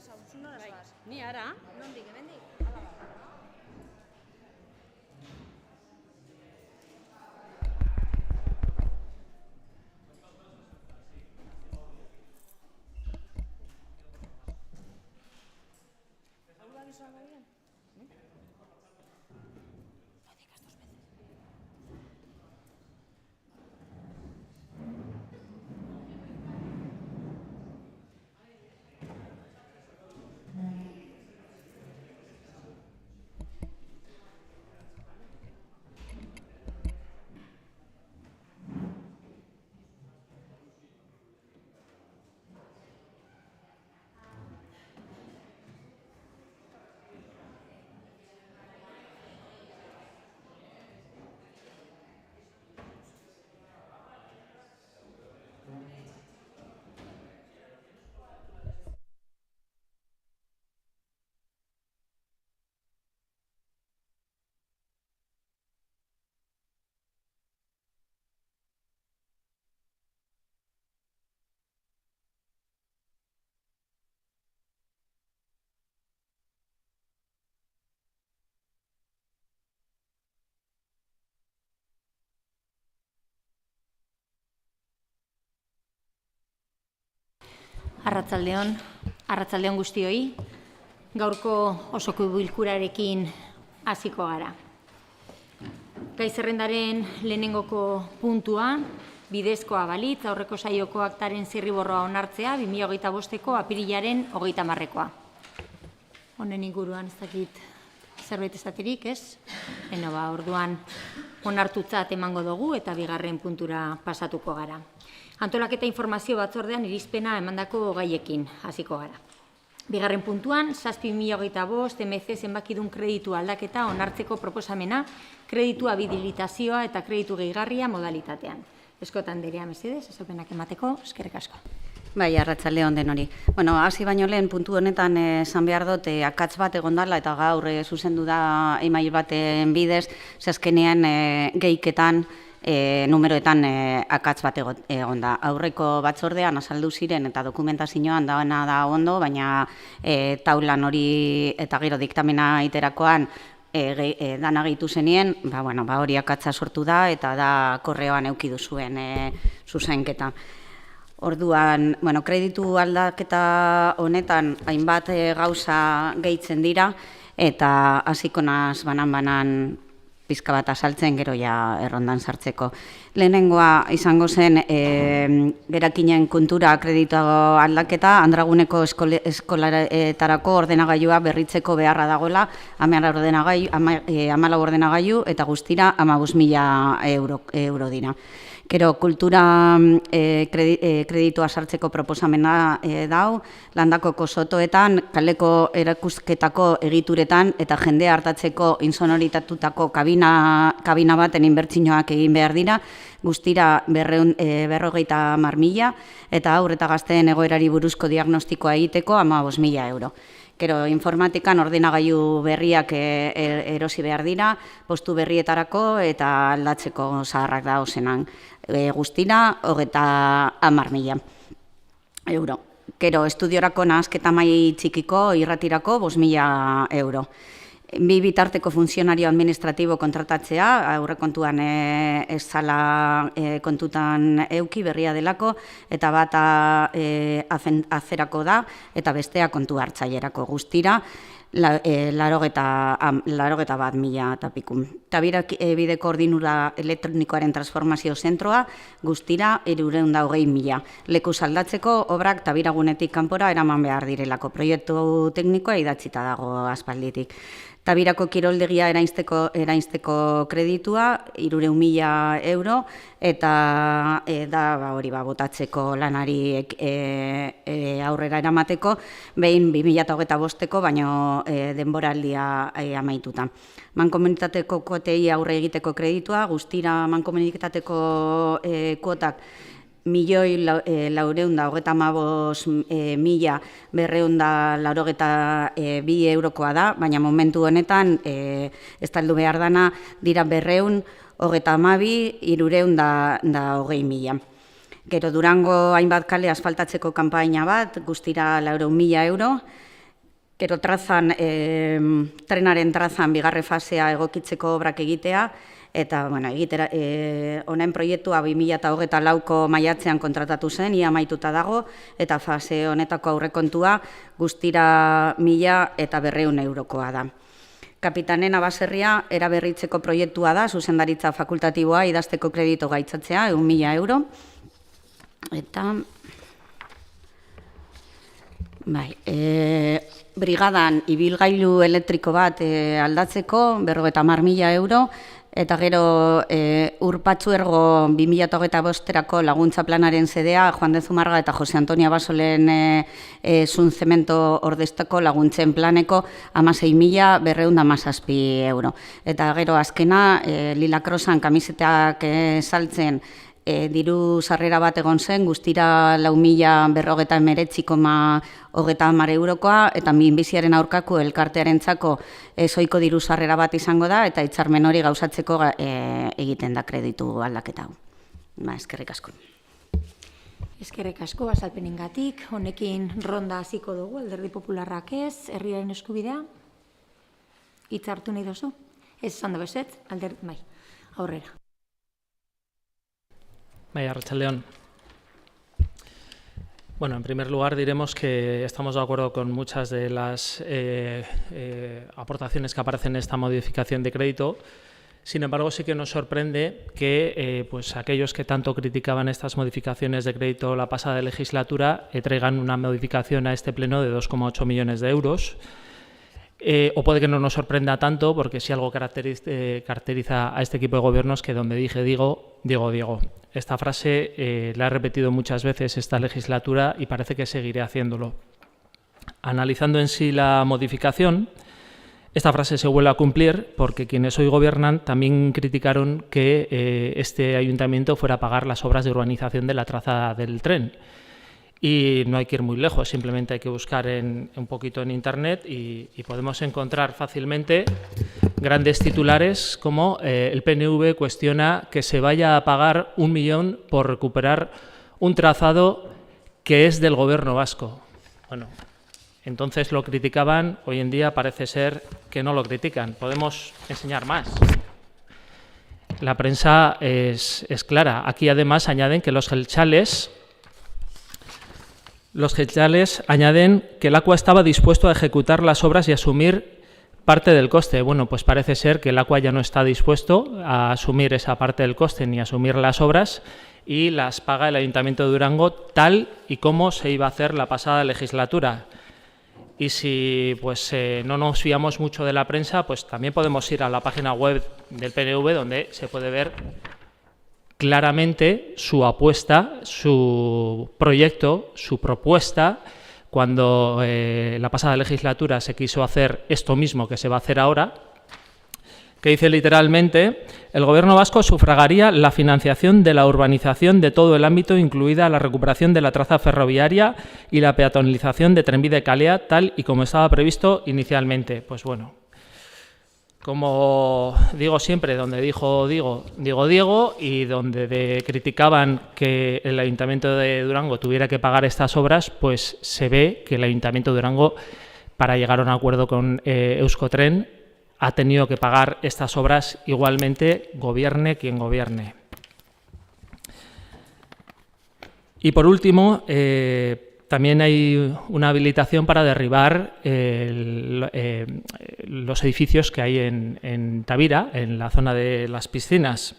Lasau, zunora zoaz? Ni ara. Nondik, hemendik? Hala da. ¿Hau da bizoango bien? Lo digas 2 veces. Arratsaldeon guztioi, gaurko osoko bilkurarekin hasiko gara. Gai zerrendaren lehenengoko puntua, bidezkoa balitz aurreko saioko aktaren zirriborroa onartzea 2025ko apirilaren 30-koa. Honen inguruan ez dakit zerbait esaterik, ez? Orduan onartutzat emango dugu eta bigarren puntura pasatuko gara. Antolaketa informazio batzordean irizpena emandako gaiekin hasiko gara. Bigarren puntuan, 7.2025 MC zenbakidun kreditu aldaketa onartzeko proposamena, kreditu habilitazioa eta kreditu gehigarria modalitatean. Eskota Anderea, mesedez, esapenak emateko, eskerrik asko. Bai, arratsaldeon denori. Hasi baino lehen puntu honetan esan behar dut akats bat egondala eta gaur zuzendu da email baten bidez, azkenean gehiketan numeroetan akats bat egon da. Aurreko batzordean azaldu ziren eta dokumentazioan dagoena da ondo, baina taulan hori eta gero diktamena iterakoan dana gehitu zenien, hori akatsa sortu da eta da korreoan eduki duzuen zuzenketa. Orduan, kreditu aldaketa honetan hainbat gauza gehitzen dira eta hasiko naiz banan pizka bat azaltzen gero ja errondan sartzeko. Lehenengoa izango zen berakinen kontura kreditu aldaketa, Andraguneko eskolaretarako ordenagailua berritzeko beharra dagoela, 14 ordenagailu eta guztira 15.000 euro dira. Gero, kultura kreditua sartzeko proposamena dau, landakoko sotoetan, kaleko erakusketako egituretan eta jendea hartatzeko insonoritatutako kabina baten inbertsioak egin behar dira, guztira 50.000 eta haur eta gazteen egoerari buruzko diagnostikoa egiteko 15.000 euro. Gero, informatikan ordenagailu berriak erosi behar dira, postu berrietarako eta aldatzeko zaharrak da ozenan. Guztira, 30.000 euro. Gero, estudiorako nahazketa mai txikiko irratirako 5.000 euro. Bi bitarteko funtzionario administratibo kontratatzea, aurrekontuan ez zala kontutan euki berria delako, eta bata azerako da, eta bestea kontu hartzailerako guztira, 81.000 eta pikun. Tabirak bideko ordinura elektronikoaren transformazio zentroa, guztira 320.000. Leku saldatzeko obrak tabiragunetik kanpora eraman behar direlako. Proiektu teknikoa idatzita dago aspalditik. Tabirako kiroldegia erainsteko kreditua, 300.000 euro, eta da hori botatzeko lanari aurrera eramateko, behin 2025ko, baino denboraldia amaituta. Mankomunitateko kuotei aurre egiteko kreditua, guztira mankomunitateko kuotak 1.415.292 eurokoa da, baina momentu honetan estaldu behar dana dira 232.320.000. Gero Durango hainbat kale asfaltatzeko kanpaina bat, guztira 4.000 euro, Gero trazan, trenaren trazan bigarre fasea egokitzeko obrak egitea, eta honen proiektua 2024ko maiatzean kontratatu zen, ia amaituta dago, eta fase honetako aurrekontua guztira 1.100 eurokoa da. Kapitanena baserria eraberritzeko proiektua da, zuzendaritza fakultatiboa idazteko kredito gaitzatzea, 1.000 euro. Eta brigadan ibilgailu elektriko bat aldatzeko, 50.000 euro, eta gero Urpatzuergo 2025erako laguntza planaren zedea Juan de Zumarraga eta Jose Antonia Basolen zun zemento ordezteko laguntzen planeko 16.217 euro. Eta gero azkena Lila Crossan kamisetak saltzen diru sarrera bat egon zen, guztira 4.049,30 eurokoa, eta minbiziaren aurkako elkartearentzako zoiko diru sarrera bat izango da, eta hitzarmen hori gauzatzeko egiten da kreditu aldaketa hau. Eskerrik asko. Eskerrik asko, azalpenengatik. Honekin ronda hasiko dugu, Alderdi Popularrak ez, herriaren eskubidea. Hitz hartu nahi duzu? Ez esan da bezet, bai, aurrera. Arratsaldeon. Bueno, en primer lugar diremos que estamos de acuerdo con muchas de las aportaciones que aparecen en esta modificación de crédito. Sin embargo, sí que nos sorprende que pues aquellos que tanto criticaban estas modificaciones de crédito la pasada legislatura traigan una modificación a este pleno de 2,8 millones de euros. O puede que no nos sorprenda tanto, porque si algo caracteriza a este equipo de gobierno es que donde dije digo, digo digo. Esta frase la he repetido muchas veces esta legislatura y parece que seguiré haciéndolo. Analizando en sí la modificación, esta frase se vuelve a cumplir porque quienes hoy gobiernan también criticaron que este ayuntamiento fuera a pagar las obras de urbanización de la trazada del tren. Y no hay que ir muy lejos, simplemente hay que buscar un poquito en Internet y podemos encontrar fácilmente grandes titulares como el PNV cuestiona que se vaya a pagar 1 millón por recuperar un trazado que es del Gobierno vasco. Bueno, entonces lo criticaban, hoy en día parece ser que no lo critican. Podemos enseñar más. La prensa es clara. Aquí además añaden que los gelchales añaden que el ACUA estaba dispuesto a ejecutar las obras y asumir parte del coste. Bueno, pues parece ser que el ACUA ya no está dispuesto a asumir esa parte del coste ni a asumir las obras y las paga el Ayuntamiento de Durango tal y como se iba a hacer la pasada legislatura. Y si pues no nos fiamos mucho de la prensa, pues también podemos ir a la página web del PNV donde se puede ver claramente su apuesta, su proyecto, su propuesta, cuando la pasada legislatura se quiso hacer esto mismo que se va a hacer ahora, que dice literalmente: el Gobierno vasco sufragaría la financiación de la urbanización de todo el ámbito, incluida la recuperación de la traza ferroviaria y la peatonalización de Trenbide-Kalea, tal y como estaba previsto inicialmente. Pues bueno, como digo siempre, donde digo digo, y donde criticaban que el Ayuntamiento de Durango tuviera que pagar estas obras, pues se ve que el Ayuntamiento de Durango, para llegar a un acuerdo con Euskotren, ha tenido que pagar estas obras igualmente, gobierne quien gobierne. Y por último, también hay una habilitación para derribar los edificios que hay en Tavira, en la zona de las piscinas.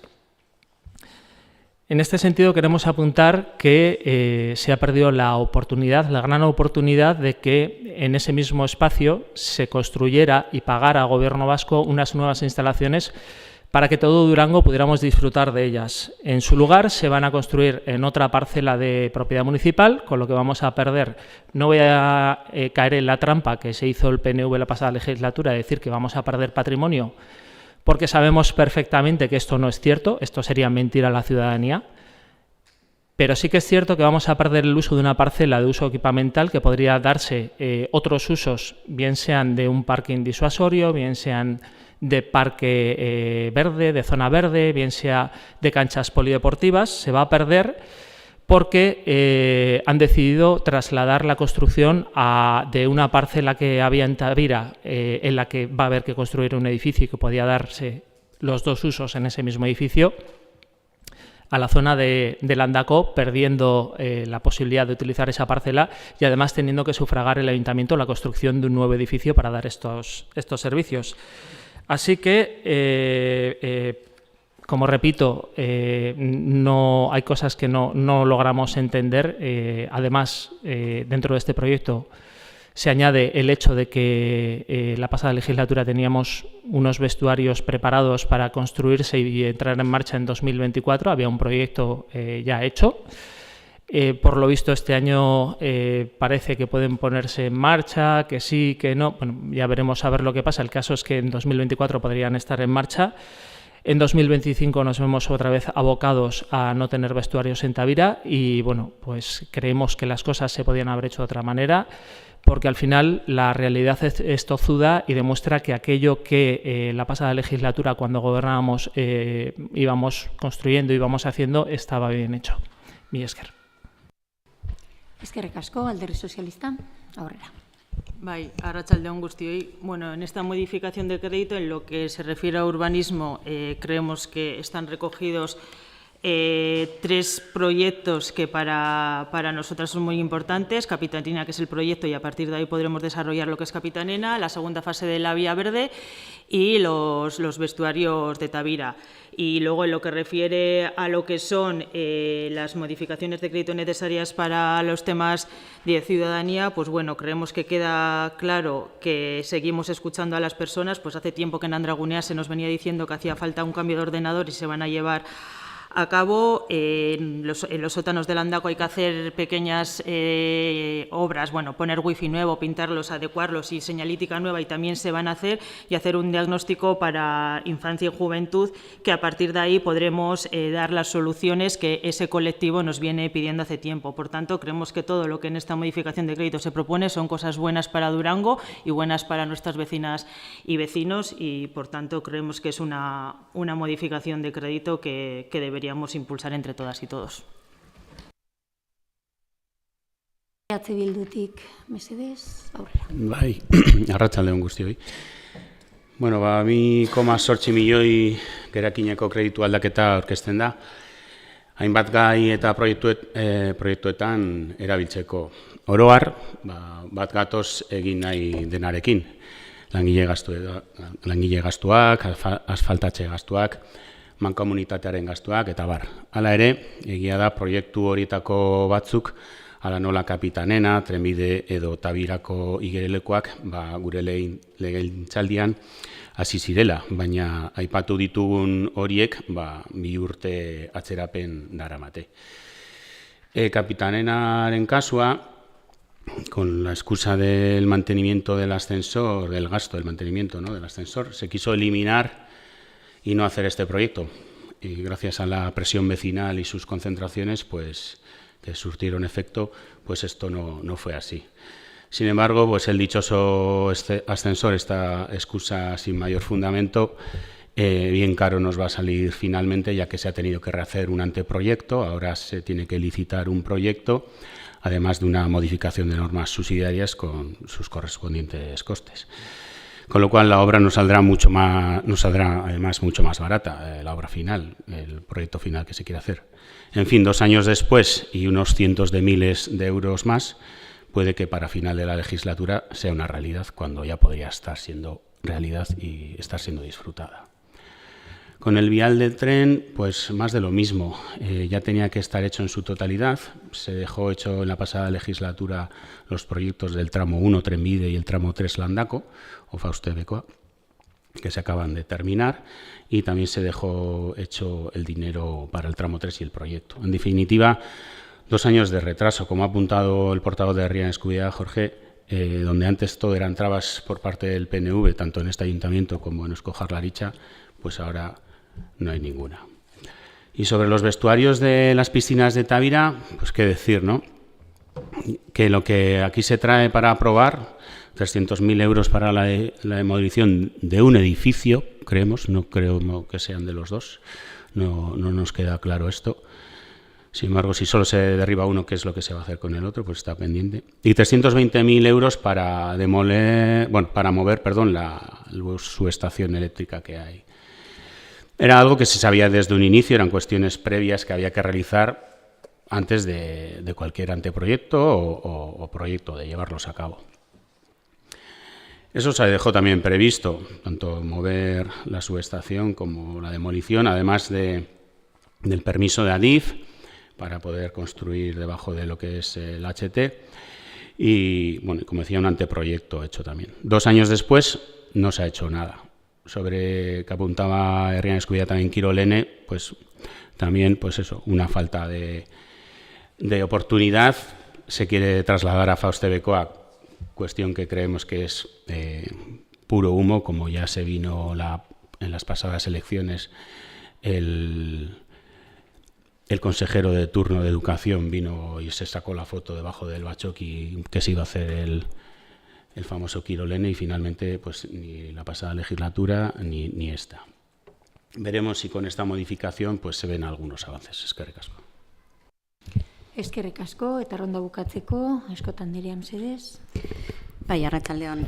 En este sentido queremos apuntar que se ha perdido la oportunidad, la gran oportunidad de que en ese mismo espacio se construyera y pagara al Gobierno vasco unas nuevas instalaciones para que todo Durango pudiéramos disfrutar de ellas. En su lugar se van a construir en otra parcela de propiedad municipal, con lo que vamos a perder. No voy a caer en la trampa que se hizo el PNV la pasada legislatura, de decir que vamos a perder patrimonio, porque sabemos perfectamente que esto no es cierto, esto sería mentir a la ciudadanía, pero sí que es cierto que vamos a perder el uso de una parcela de uso equipamental que podría darse otros usos, bien sean de un parking disuasorio, bien sean de parque verde, de zona verde, bien sea de canchas polideportivas. Se va a perder porque han decidido trasladar la construcción de una parcela que había en Tavira, en la que va a haber que construir un edificio y que podía darse los dos usos en ese mismo edificio, a la zona de Landako, perdiendo la posibilidad de utilizar esa parcela y además teniendo que sufragar el ayuntamiento la construcción de un nuevo edificio para dar estos servicios. Así que, como repito, no hay cosas que no logramos entender. Además, dentro de este proyecto se añade el hecho de que la pasada legislatura teníamos unos vestuarios preparados para construirse y entrar en marcha en 2024. Había un proyecto ya hecho. Por lo visto, este año parece que pueden ponerse en marcha, que sí, que no. Bueno, ya veremos a ver lo que pasa. El caso es que en 2024 podrían estar en marcha. En 2025 nos vemos otra vez abocados a no tener vestuarios en Tavira y, bueno, pues creemos que las cosas se podían haber hecho de otra manera, porque al final la realidad es tozuda y demuestra que aquello que la pasada legislatura, cuando gobernábamos, íbamos construyendo, íbamos haciendo, estaba bien hecho. Mi esker. Eskerrik asko, Alderdi Sozialista, aurrera. Bai, arratsaldeon guztioi. Bueno, en esta modificación de crédito, en lo que se refiere a urbanismo, creemos que están recogidos 3 proyectos que para nosotras son muy importantes. Capitanena, que es el proyecto, y a partir de ahí podremos desarrollar lo que es Capitanena, la segunda fase de la Vía Verde y los vestuarios de Tavira. Y luego, en lo que refiere a lo que son las modificaciones de crédito necesarias para los temas de ciudadanía, pues bueno, creemos que queda claro que seguimos escuchando a las personas. Pues hace tiempo que en Andragunea se nos venía diciendo que hacía falta un cambio de ordenador y se van a llevar a cabo. En los sótanos de Landako hay que hacer pequeñas obras, bueno, poner wifi nuevo, pintarlos, adecuarlos y señalítica nueva, y también se van a hacer, y hacer un diagnóstico para infancia y juventud, que a partir de ahí podremos dar las soluciones que ese colectivo nos viene pidiendo hace tiempo. Por tanto, creemos que todo lo que en esta modificación de crédito se propone son cosas buenas para Durango y buenas para nuestras vecinas y vecinos, y por tanto creemos que es una modificación de crédito que deberíamos impulsar entre todas y todos. Bildutik, mesedez, aurrera. Bai, arratsaldeon guztioi. Bueno, 2,8 milioi gerakineko kreditu aldaketa aurkezten da. Hainbat gai eta proiektuetan erabiltzeko. Oro har, bat gatoz egin nahi denarekin. Langile gastuak, asfaltatze gastuak, mankomunitatearen gastuak eta bar. Hala ere, egia da proiektu horietako batzuk, hala nola Capitanena, trenbide edo Tavirako igerelekoak, gure legegintzaldian hasi zirela, baina aipatu ditugun horiek 2 urte atzerapen daramate. Capitanenaren kasua, con la excusa del mantenimiento del ascensor, del gasto del mantenimiento, ¿no?, del ascensor, se quiso eliminar y no hacer este proyecto. Y gracias a la presión vecinal y sus concentraciones, pues, que surtieron efecto, pues esto no fue así. Sin embargo, pues el dichoso ascensor, esta excusa sin mayor fundamento, bien caro nos va a salir finalmente, ya que se ha tenido que rehacer un anteproyecto. Ahora se tiene que licitar un proyecto, además de una modificación de normas subsidiarias con sus correspondientes costes. Con lo cual la obra nos saldrá además mucho más barata, la obra final, el proyecto final que se quiere hacer. En fin, 2 años después y unos cientos de miles de euros más, puede que para final de la legislatura sea una realidad, cuando ya podría estar siendo realidad y estar siendo disfrutada. Con el vial del tren, pues más de lo mismo. Ya tenía que estar hecho en su totalidad. Se dejó hecho en la pasada legislatura los proyectos del tramo 1 Trenbide y el tramo 3 Landako, o Faustebekoa, que se acaban de terminar, y también se dejó hecho el dinero para el tramo 3 y el proyecto. En definitiva, 2 años de retraso, como ha apuntado el portavoz de Herria en Eskubidea, Jorge, donde antes todo eran trabas por parte del PNV, tanto en este ayuntamiento como en Eusko Jaurlaritza, pues ahora no hay ninguna. Y sobre los vestuarios de las piscinas de Tavira, pues qué decir, ¿no? Que lo que aquí se trae para aprobar, 300.000 euros para la demolición de un edificio, creemos, no creo que sean de los dos, no nos queda claro esto. Sin embargo, si solo se derriba uno, ¿qué es lo que se va a hacer con el otro? Pues está pendiente. Y 320.000 euros para demoler, bueno, para mover, perdón, la subestación eléctrica que hay. Era algo que se sabía desde un inicio, eran cuestiones previas que había que realizar antes de cualquier anteproyecto o proyecto, de llevarlos a cabo. Eso se dejó también previsto, tanto mover la subestación como la demolición, además del permiso de Adif para poder construir debajo de lo que es el HT y, bueno, como decía, un anteproyecto hecho también. 2 años después no se ha hecho nada. Sobre que apuntaba Herrian Escubilla también Kirolene, pues también, pues eso, una falta de oportunidad. Se quiere trasladar a Faustebecoa, cuestión que creemos que es puro humo, como ya se vino en las pasadas elecciones. El consejero de turno de Educación vino y se sacó la foto debajo del bachoqui que se iba a hacer el famoso Kirolene y finalmente pues ni la pasada legislatura ni esta. Veremos si con esta modificación pues se ven algunos avances. Eskerrik asko. Eskerrik asko, eta ronda bukatzeko, Askotan Nerea, mesedez. Bai, arratsaldeon.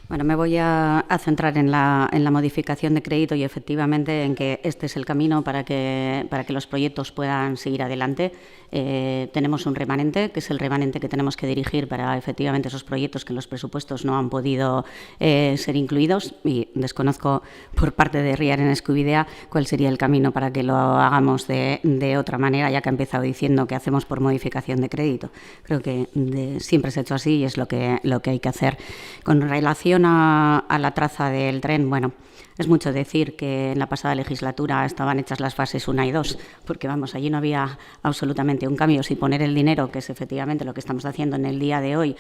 Bueno, me voy a centrar en la modificación de crédito y efectivamente en que este es el camino para que los proyectos puedan seguir adelante. Tenemos un remanente, que es el remanente que tenemos que dirigir para efectivamente esos proyectos que en los presupuestos no han podido ser incluidos y desconozco por parte de Herrian Escubilla cuál sería el camino para que lo hagamos de otra manera, ya que ha empezado diciendo que hacemos por modificación de crédito. Creo que siempre se ha hecho así y es lo que hay que hacer. Con relación a la traza del tren, bueno, es mucho decir que en la pasada legislatura estaban hechas las fases 1 y 2, porque vamos, allí no había absolutamente un cambio. Si poner el dinero, que es efectivamente lo que estamos haciendo en el día de hoy,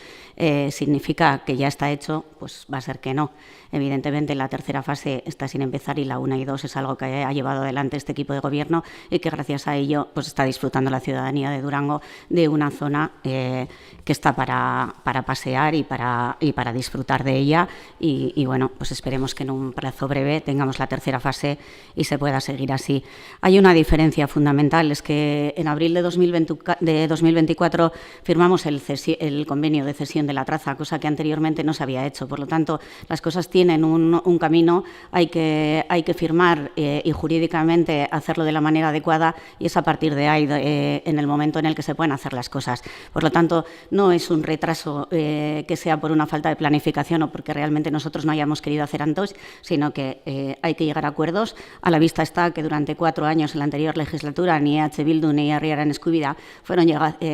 significa que ya está hecho, pues va a ser que no. Evidentemente la tercera fase está sin empezar y la 1 y 2 es algo que ha llevado adelante este equipo de gobierno y que gracias a ello pues está disfrutando la ciudadanía de Durango de una zona que está para pasear y para disfrutar de ella y bueno, pues esperemos que en un plazo breve tengamos la tercera fase y se pueda seguir así. Hay una diferencia fundamental, es que en abril de 2024 firmamos el convenio de cesión de la traza, cosa que anteriormente no se había hecho. Por lo tanto, las cosas tienen un camino, hay que firmar y jurídicamente hacerlo de la manera adecuada y es a partir de ahí, en el momento en el que se pueden hacer las cosas. Por lo tanto, no es un retraso que sea por una falta de planificación o porque realmente nosotros no hayamos querido hacer antes, sino que hay que llegar a acuerdos. A la vista está que durante 4 años en la anterior legislatura ni EH Bildu ni Herrian Escubilla fueron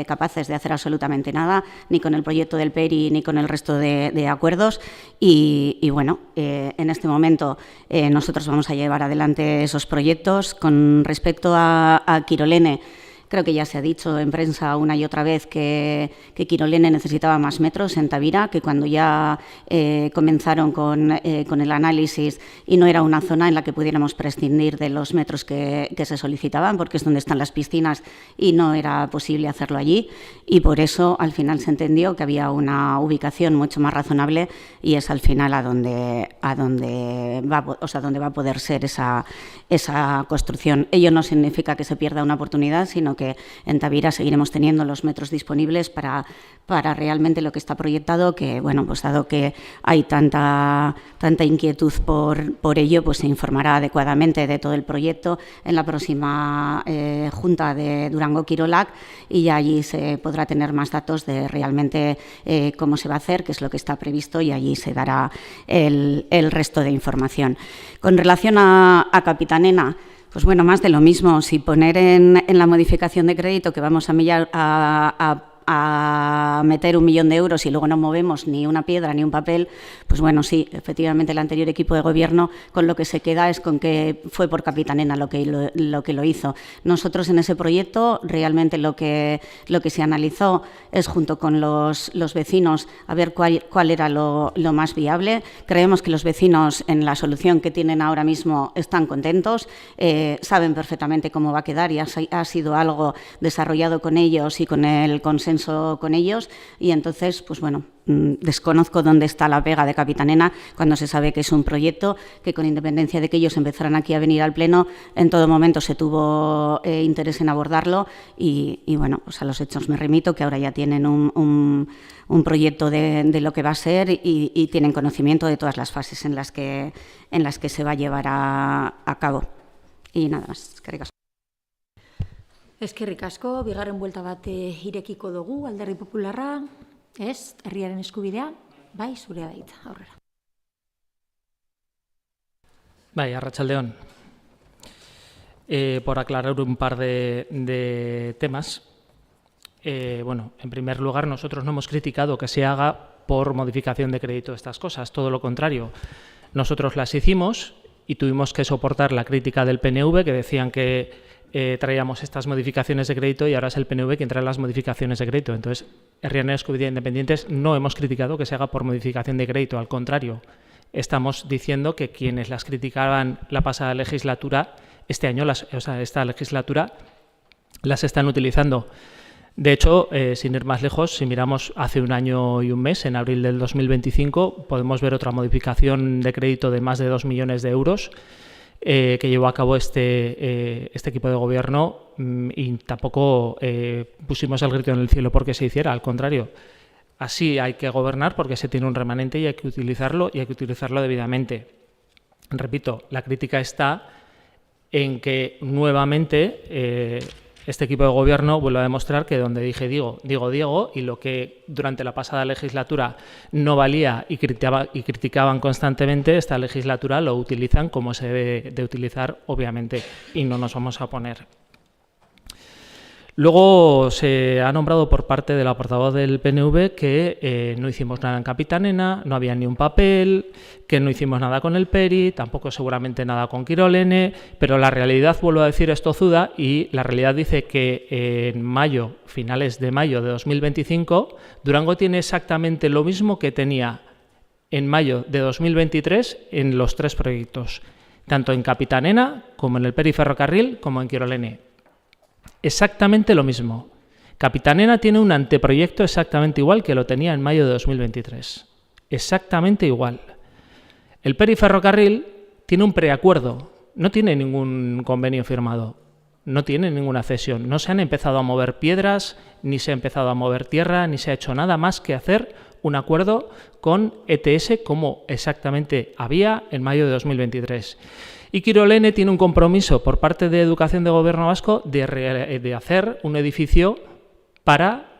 capaces de hacer absolutamente nada, ni con el proyecto del PERI ni con el resto de acuerdos y bueno, en este momento nosotros vamos a llevar adelante esos proyectos. Con respecto a Kirolene, creo que ya se ha dicho en prensa una y otra vez que Kirolene necesitaba más metros en Tavira, que cuando ya comenzaron con el análisis y no era una zona en la que pudiéramos prescindir de los metros que se solicitaban, porque es donde están las piscinas y no era posible hacerlo allí. Y por eso al final se entendió que había una ubicación mucho más razonable y es al final a donde va a poder ser esa construcción. Ello no significa que se pierda una oportunidad, sino que en Tavira seguiremos teniendo los metros disponibles para realmente lo que está proyectado, que bueno, pues dado que hay tanta inquietud por ello, pues se informará adecuadamente de todo el proyecto en la próxima Junta de Durango-Kirolak y ya allí se podrá tener más datos de realmente cómo se va a hacer, qué es lo que está previsto y allí se dará el resto de información. Con relación a Capitanena, pues bueno, más de lo mismo. Si poner en la modificación de crédito que vamos a meter 1 millón de euros y luego no movemos ni una piedra ni un papel, pues bueno, sí, efectivamente el anterior equipo de gobierno con lo que se queda es con que fue por Capitanena lo que lo hizo. Nosotros en ese proyecto realmente lo que se analizó es junto con los vecinos a ver cuál era lo más viable. Creemos que los vecinos en la solución que tienen ahora mismo están contentos, saben perfectamente cómo va a quedar y ha sido algo desarrollado con ellos y con el consenso consenso con ellos y entonces, pues bueno, desconozco dónde está la pega de Capitanena cuando se sabe que es un proyecto que, con independencia de que ellos empezaran aquí a venir al Pleno, en todo momento se tuvo interés en abordarlo y bueno, pues a los hechos me remito, que ahora ya tienen un proyecto de lo que va a ser y tienen conocimiento de todas las fases en las que se va a llevar a cabo. Y nada más, eskerrik asko. Eskerrik asko, bigarren buelta bat irekiko dugu, Alderdi Popularra, ez, herriaren eskubidea, bai, zurea da hitza, aurrera. Bai, arratsaldeon. Por aclarar un par de temas. Bueno, en primer lugar, nosotros no hemos criticado que se haga por modificación de crédito estas cosas, todo lo contrario. Nosotros las hicimos y tuvimos que soportar la crítica del PNV, que decían que traíamos estas modificaciones de crédito y ahora es el PNV quien trae las modificaciones de crédito. Entonces, Herriaren Eskubidea Independientes no hemos criticado que se haga por modificación de crédito, al contrario. Estamos diciendo que quienes las criticaban la pasada legislatura, este año, esta legislatura, las están utilizando. De hecho, sin ir más lejos, si miramos hace un año y un mes, en abril del 2025, podemos ver otra modificación de crédito de más de 2 millones de euros que llevó a cabo este equipo de gobierno y tampoco pusimos el grito en el cielo porque se hiciera, al contrario. Así hay que gobernar porque se tiene un remanente y hay que utilizarlo debidamente. Repito, la crítica está en que nuevamente este equipo de gobierno vuelve a demostrar que donde dije digo, y lo que durante la pasada legislatura no valía y criticaban constantemente, esta legislatura lo utilizan como se debe de utilizar, obviamente, y no nos vamos a oponer. Luego se ha nombrado por parte de la portavoz del PNV que no hicimos nada en Capitanena, no había ni un papel, que no hicimos nada con el PERI, tampoco seguramente nada con Kirolene, pero la realidad, vuelvo a decir, es tozuda y la realidad dice que en mayo, finales de mayo de 2025, Durango tiene exactamente lo mismo que tenía en mayo de 2023 en los 3 proyectos, tanto en Capitanena como en el PERI Ferrocarril como en Kirolene. Exactamente lo mismo. Capitanena tiene un anteproyecto exactamente igual que lo tenía en mayo de 2023. Exactamente igual. El PERI Ferrocarril tiene un preacuerdo, no tiene ningún convenio firmado, no tiene ninguna cesión. No se han empezado a mover piedras, ni se ha empezado a mover tierra, ni se ha hecho nada más que hacer un acuerdo con ETS como exactamente había en mayo de 2023. Y Kirolene tiene un compromiso por parte de Educación de Gobierno Vasco de hacer un edificio para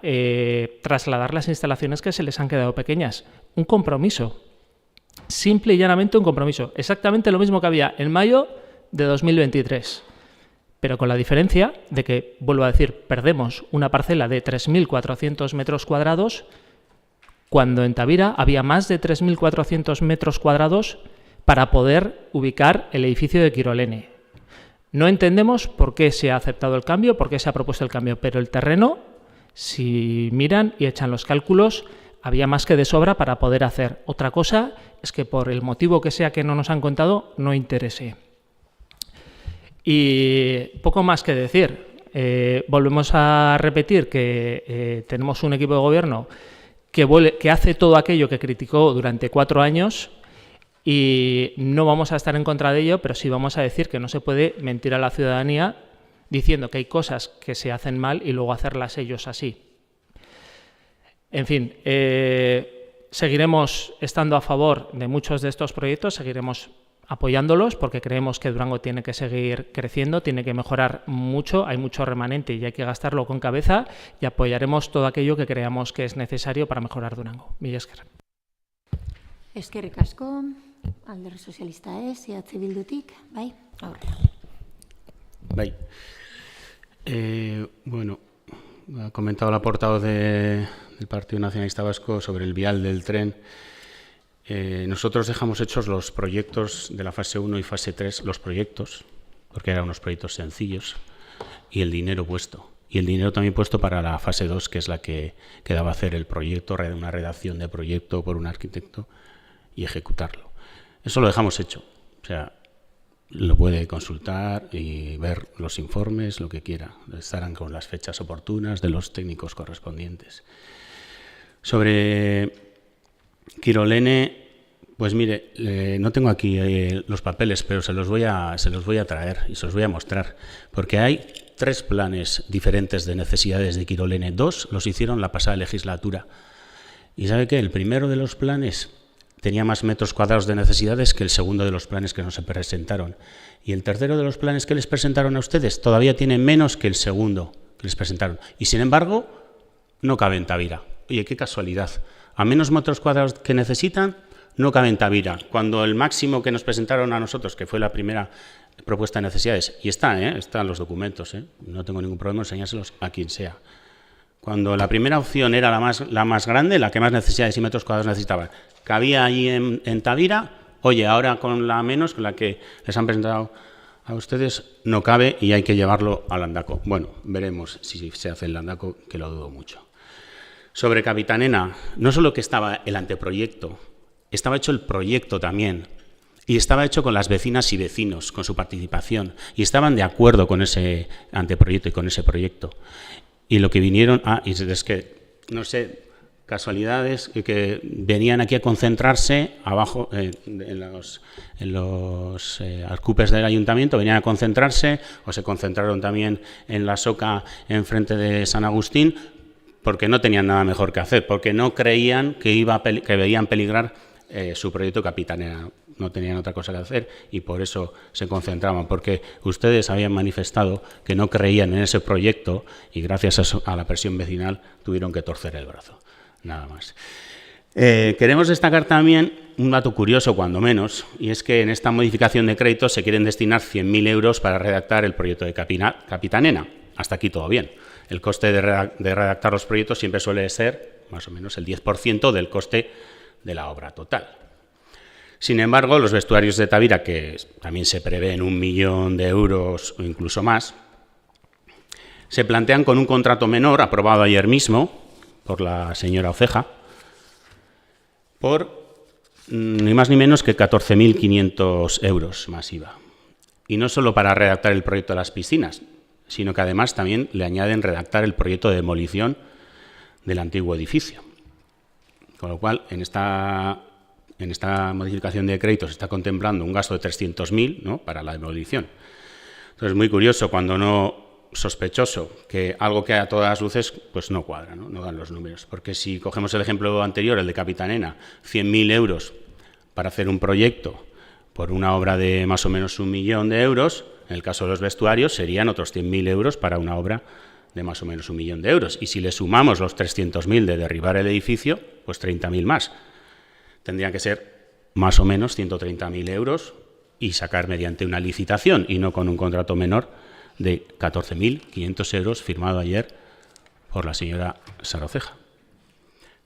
trasladar las instalaciones que se les han quedado pequeñas. Un compromiso. Simple y llanamente un compromiso. Exactamente lo mismo que había en mayo de 2023. Pero con la diferencia de que, vuelvo a decir, perdemos una parcela de 3.400 metros cuadrados cuando en Tavira había más de 3.400 metros cuadrados para poder ubicar el edificio de Kirolene. No entendemos por qué se ha aceptado el cambio, por qué se ha propuesto el cambio, pero el terreno, si miran y echan los cálculos, había más que de sobra para poder hacer. Otra cosa es que por el motivo que sea que no nos han contado, no interese. Y poco más que decir. Volvemos a repetir que tenemos un equipo de gobierno que hace todo aquello que criticó durante 4 años y no vamos a estar en contra de ello, pero sí vamos a decir que no se puede mentir a la ciudadanía diciendo que hay cosas que se hacen mal y luego hacerlas ellos así. En fin, seguiremos estando a favor de muchos de estos proyectos, seguiremos apoyándolos porque creemos que Durango tiene que seguir creciendo, tiene que mejorar mucho, hay mucho remanente y hay que gastarlo con cabeza y apoyaremos todo aquello que creamos que es necesario para mejorar Durango. Mila esker. Eskerrik asko, Alderdi Sozialista ez, EH Bildutik, bai, aurrera. Bai. Bueno, ha comentado la portavoz del Partido Nacionalista Vasco sobre el vial del tren. Nosotros dejamos hechos los proyectos de la fase 1 y fase 3, los proyectos, porque eran unos proyectos sencillos, y el dinero puesto. Y el dinero también puesto para la fase 2, que es la que quedaba hacer el proyecto, una redacción de proyecto por un arquitecto y ejecutarlo. Eso lo dejamos hecho. O sea, lo puede consultar y ver los informes, lo que quiera. Estarán con las fechas oportunas de los técnicos correspondientes. Sobre Kirolene, pues mire, no tengo aquí los papeles, pero se los voy a traer y se los voy a mostrar, porque hay 3 planes diferentes de necesidades de Kirolene. 2 los hicieron la pasada legislatura. ¿Y sabe qué? El primero de los planes tenía más metros cuadrados de necesidades que el segundo de los planes que nos presentaron. Y el tercero de los planes que les presentaron a ustedes todavía tiene menos que el segundo que les presentaron. Y sin embargo, no cabe en Tavira. Oye, qué casualidad. A menos metros cuadrados que necesitan, no cabe en Tavira. Cuando el máximo que nos presentaron a nosotros, que fue la primera propuesta de necesidades, y están los documentos, no tengo ningún problema en enseñárselos a quien sea. Cuando la primera opción era la más grande, la que más necesidades y metros cuadrados necesitaba, cabía allí en Tavira. Oye, ahora con la menos, con la que les han presentado a ustedes, no cabe y hay que llevarlo al Landaco. Bueno, veremos si se hace el Landaco, que lo dudo mucho. Sobre Capitanena, no solo que estaba el anteproyecto, estaba hecho el proyecto también. Y estaba hecho con las vecinas y vecinos, con su participación. Y estaban de acuerdo con ese anteproyecto y con ese proyecto. Y lo que vinieron, y es que, no sé, casualidades, que venían aquí a concentrarse abajo, en los alcupes del ayuntamiento, venían a concentrarse, o se concentraron también en la Soca, enfrente de San Agustín, porque no tenían nada mejor que hacer, porque no creían que veían peligrar su proyecto Capitanena. No tenían otra cosa que hacer y por eso se concentraban, porque ustedes habían manifestado que no creían en ese proyecto y gracias a la presión vecinal tuvieron que torcer el brazo, nada más. Queremos destacar también un dato curioso, cuando menos, y es que en esta modificación de crédito se quieren destinar 100.000 euros para redactar el proyecto de Capitanena. Hasta aquí todo bien. El coste de redactar los proyectos siempre suele ser más o menos el 10% del coste de la obra total. Sin embargo, los vestuarios de Tavira, que también se prevén 1 millón de euros o incluso más, se plantean con un contrato menor aprobado ayer mismo por la señora Oceja por ni más ni menos que 14.500 euros más IVA. Y no solo para redactar el proyecto de las piscinas, sino que además también le añaden redactar el proyecto de demolición del antiguo edificio. Con lo cual, en esta modificación de crédito se está contemplando un gasto de 300.000, ¿no?, para la demolición. Entonces, muy curioso, cuando no sospechoso, que algo que a todas luces pues no cuadra, no dan los números. Porque si cogemos el ejemplo anterior, el de Capitanena, 100.000 euros para hacer un proyecto por una obra de más o menos 1 millón de euros, en el caso de los vestuarios serían otros 100.000 euros para una obra de más o menos 1 millón de euros. Y si le sumamos los 300.000 de derribar el edificio, pues 30.000 más. Tendrían que ser más o menos 130.000 euros y sacar mediante una licitación y no con un contrato menor de 14.500 euros firmado ayer por la señora Saroceja.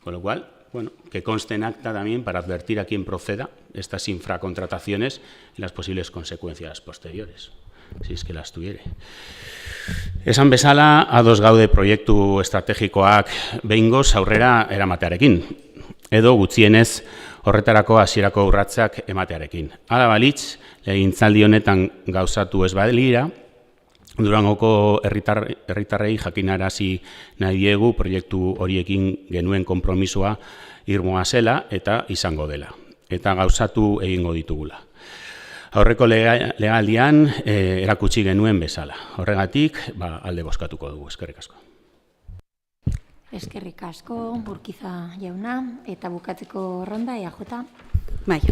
Con lo cual, bueno, que conste en acta también para advertir a quien proceda estas infracontrataciones y las posibles consecuencias posteriores, si es que las tuviere. Esan bezala, ados gaude proiektu estrategikoak behingoz aurrera eramatearekin, edo gutxienez horretarako hasierako urratsak ematearekin. Hala balitz, legegintzaldi honetan gauzatu ez badira, Durangoko herritarrei jakinarazi nahi diegu proiektu horiekin genuen konpromisoa irmoa zela eta izango dela, eta gauzatu egingo ditugula. Aurreko legaldian erakutsi genuen bezala. Horregatik, alde bozkatuko dugu. Eskerrik asko. Eskerrik asko, Urkiza jauna, eta bukatzeko ronda, EAJ. Bai.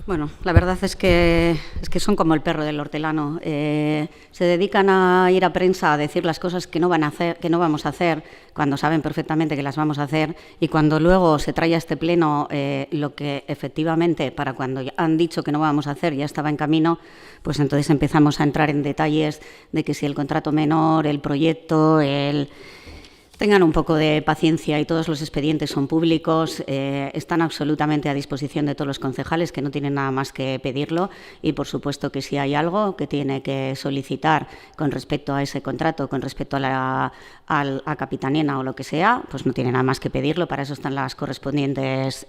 Bueno, la verdad es que son como el perro del hortelano. Se dedican a ir a prensa a decir las cosas que no vamos a hacer, cuando saben perfectamente que las vamos a hacer, y cuando luego se trae a este pleno lo que efectivamente, para cuando han dicho que no vamos a hacer, ya estaba en camino, pues entonces empezamos a entrar en detalles de que si el contrato menor, el proyecto, Tengan un poco de paciencia y todos los expedientes son públicos, están absolutamente a disposición de todos los concejales que no tienen nada más que pedirlo y por supuesto que si hay algo que tiene que solicitar con respecto a ese contrato, con respecto a Capitanena o lo que sea, pues no tiene nada más que pedirlo, para eso están las correspondientes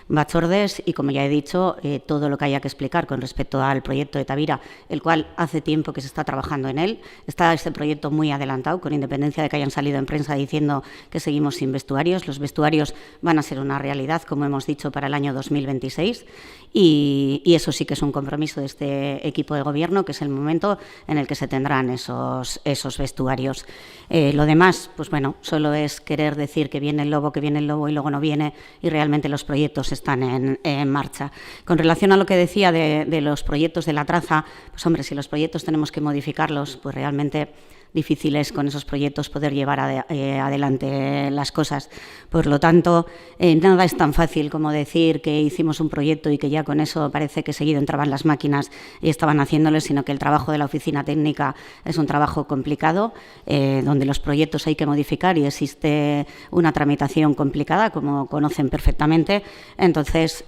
batzordes y como ya he dicho, todo lo que haya que explicar con respecto al proyecto de Tavira, el cual hace tiempo que se está trabajando en él, está este proyecto muy adelantado, con independencia de que hayan salido en prensa diciendo que seguimos sin vestuarios. Los vestuarios van a ser una realidad, como hemos dicho, para el año 2026 y eso sí que es un compromiso de este equipo de gobierno, que es el momento en el que se tendrán esos vestuarios. Lo demás, pues bueno, solo es querer decir que viene el lobo y luego no viene y realmente los proyectos están en marcha. Con relación a lo que decía de los proyectos de la traza, pues hombre, si los proyectos tenemos que modificarlos, pues realmente difícil es con esos proyectos poder llevar adelante las cosas. Por lo tanto, nada es tan fácil como decir que hicimos un proyecto y que ya con eso parece que seguido entraban las máquinas y estaban haciéndolo, sino que el trabajo de la oficina técnica es un trabajo complicado, donde los proyectos hay que modificar y existe una tramitación complicada, como conocen perfectamente. Entonces,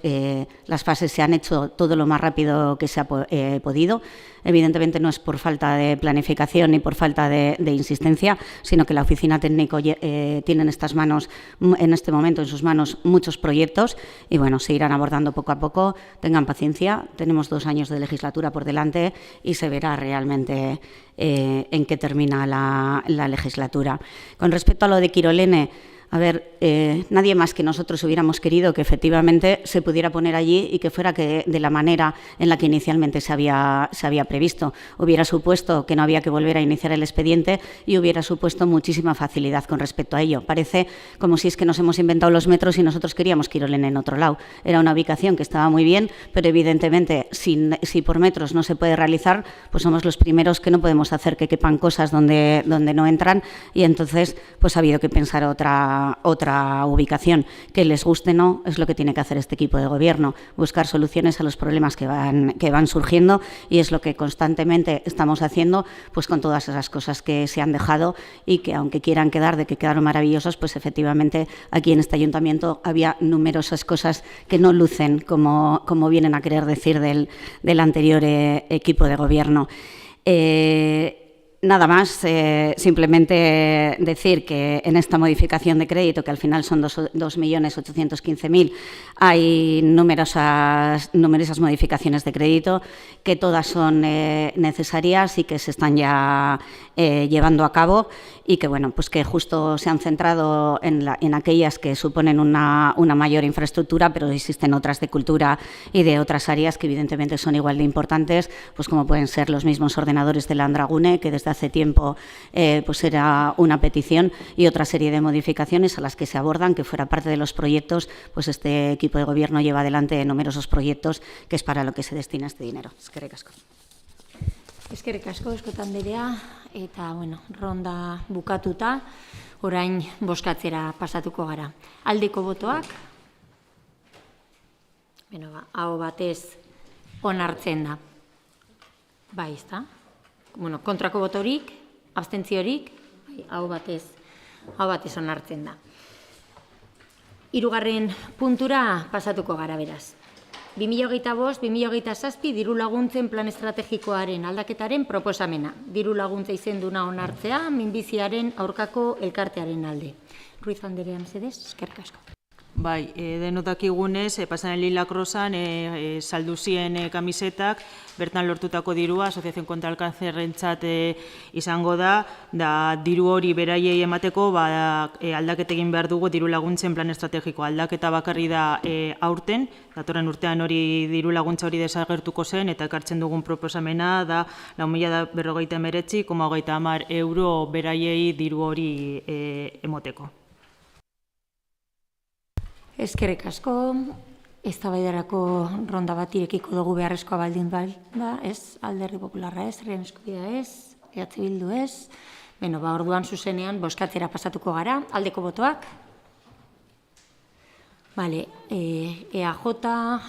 las fases se han hecho todo lo más rápido que se ha podido. Evidentemente no es por falta de planificación ni por falta de insistencia, sino que la oficina técnica tiene en este momento en sus manos muchos proyectos y bueno, se irán abordando poco a poco. Tengan paciencia, tenemos 2 años de legislatura por delante y se verá realmente en qué termina la legislatura. Con respecto a lo de Kirolene, a ver, nadie más que nosotros hubiéramos querido que efectivamente se pudiera poner allí y que fuera de la manera en la que inicialmente se había previsto. Hubiera supuesto que no había que volver a iniciar el expediente y hubiera supuesto muchísima facilidad con respecto a ello. Parece como si es que nos hemos inventado los metros y nosotros queríamos Kirolene en otro lado. Era una ubicación que estaba muy bien, pero evidentemente si por metros no se puede realizar, pues somos los primeros que no podemos hacer que quepan cosas donde no entran y entonces pues ha habido que pensar otra ubicación. Que les guste o no, es lo que tiene que hacer este equipo de gobierno, buscar soluciones a los problemas que van surgiendo y es lo que constantemente estamos haciendo pues con todas esas cosas que se han dejado y que aunque quieran quedar de que quedaron maravillosos, pues efectivamente aquí en este ayuntamiento había numerosas cosas que no lucen como vienen a querer decir del anterior equipo de gobierno. Nada más, simplemente decir que en esta modificación de crédito, que al final son 2.815.000, hay numerosas modificaciones de crédito, que todas son necesarias y que se están ya llevando a cabo y que, bueno, pues que justo se han centrado en aquellas que suponen una mayor infraestructura, pero existen otras de cultura y de otras áreas que evidentemente son igual de importantes, pues como pueden ser los mismos ordenadores de la Andragune, que desde hace tiempo pues era una petición, y otra serie de modificaciones a las que se abordan, que fuera parte de los proyectos, pues este equipo de gobierno lleva adelante numerosos proyectos, que es para lo que se destina este dinero. Eskerrik asko. Eskerrik asko, Eskota Anderea, eta, bueno, ronda bukatuta, orain bozkatzera pasatuko gara. Aldeko botoak, aho batez onartzen da. Bai, ezta? Bueno, kontrako botorik, abstentziorik, aho batez onartzen da. 3. puntura pasatuko gara beraz. 2025-2027 diru laguntzen plan estrategikoaren aldaketaren proposamena. Diru laguntza izenduna onartzea, minbiziaren aurkako elkartearen alde. Ruiz Anderea, mesedez, eskerrik asko. Bai, denotakigunez, pasan Lila Crossan saldu ziren kamisetak, bertan lortutako dirua, Asociación contra el Cancerrentzat izango da diru hori beraiei emateko aldaketa egin behar dugu diru laguntzen plan estrategiko. Aldaketa bakarri da aurten, datorren urtean hori diru laguntza hori desagertuko zen, eta ekartzen dugun proposamena da 4.059,30 euro beraiei diru hori emoteko. Eskerrik asko, eztabaidarako ronda bat irekiko dugu beharrezkoa baldin da, ez, Alderdi Popularra ez, Herriaren Eskubidea ez, EH Bildu ez. Orduan zuzenean bozkatzera pasatuko gara, aldeko botoak. EAJ,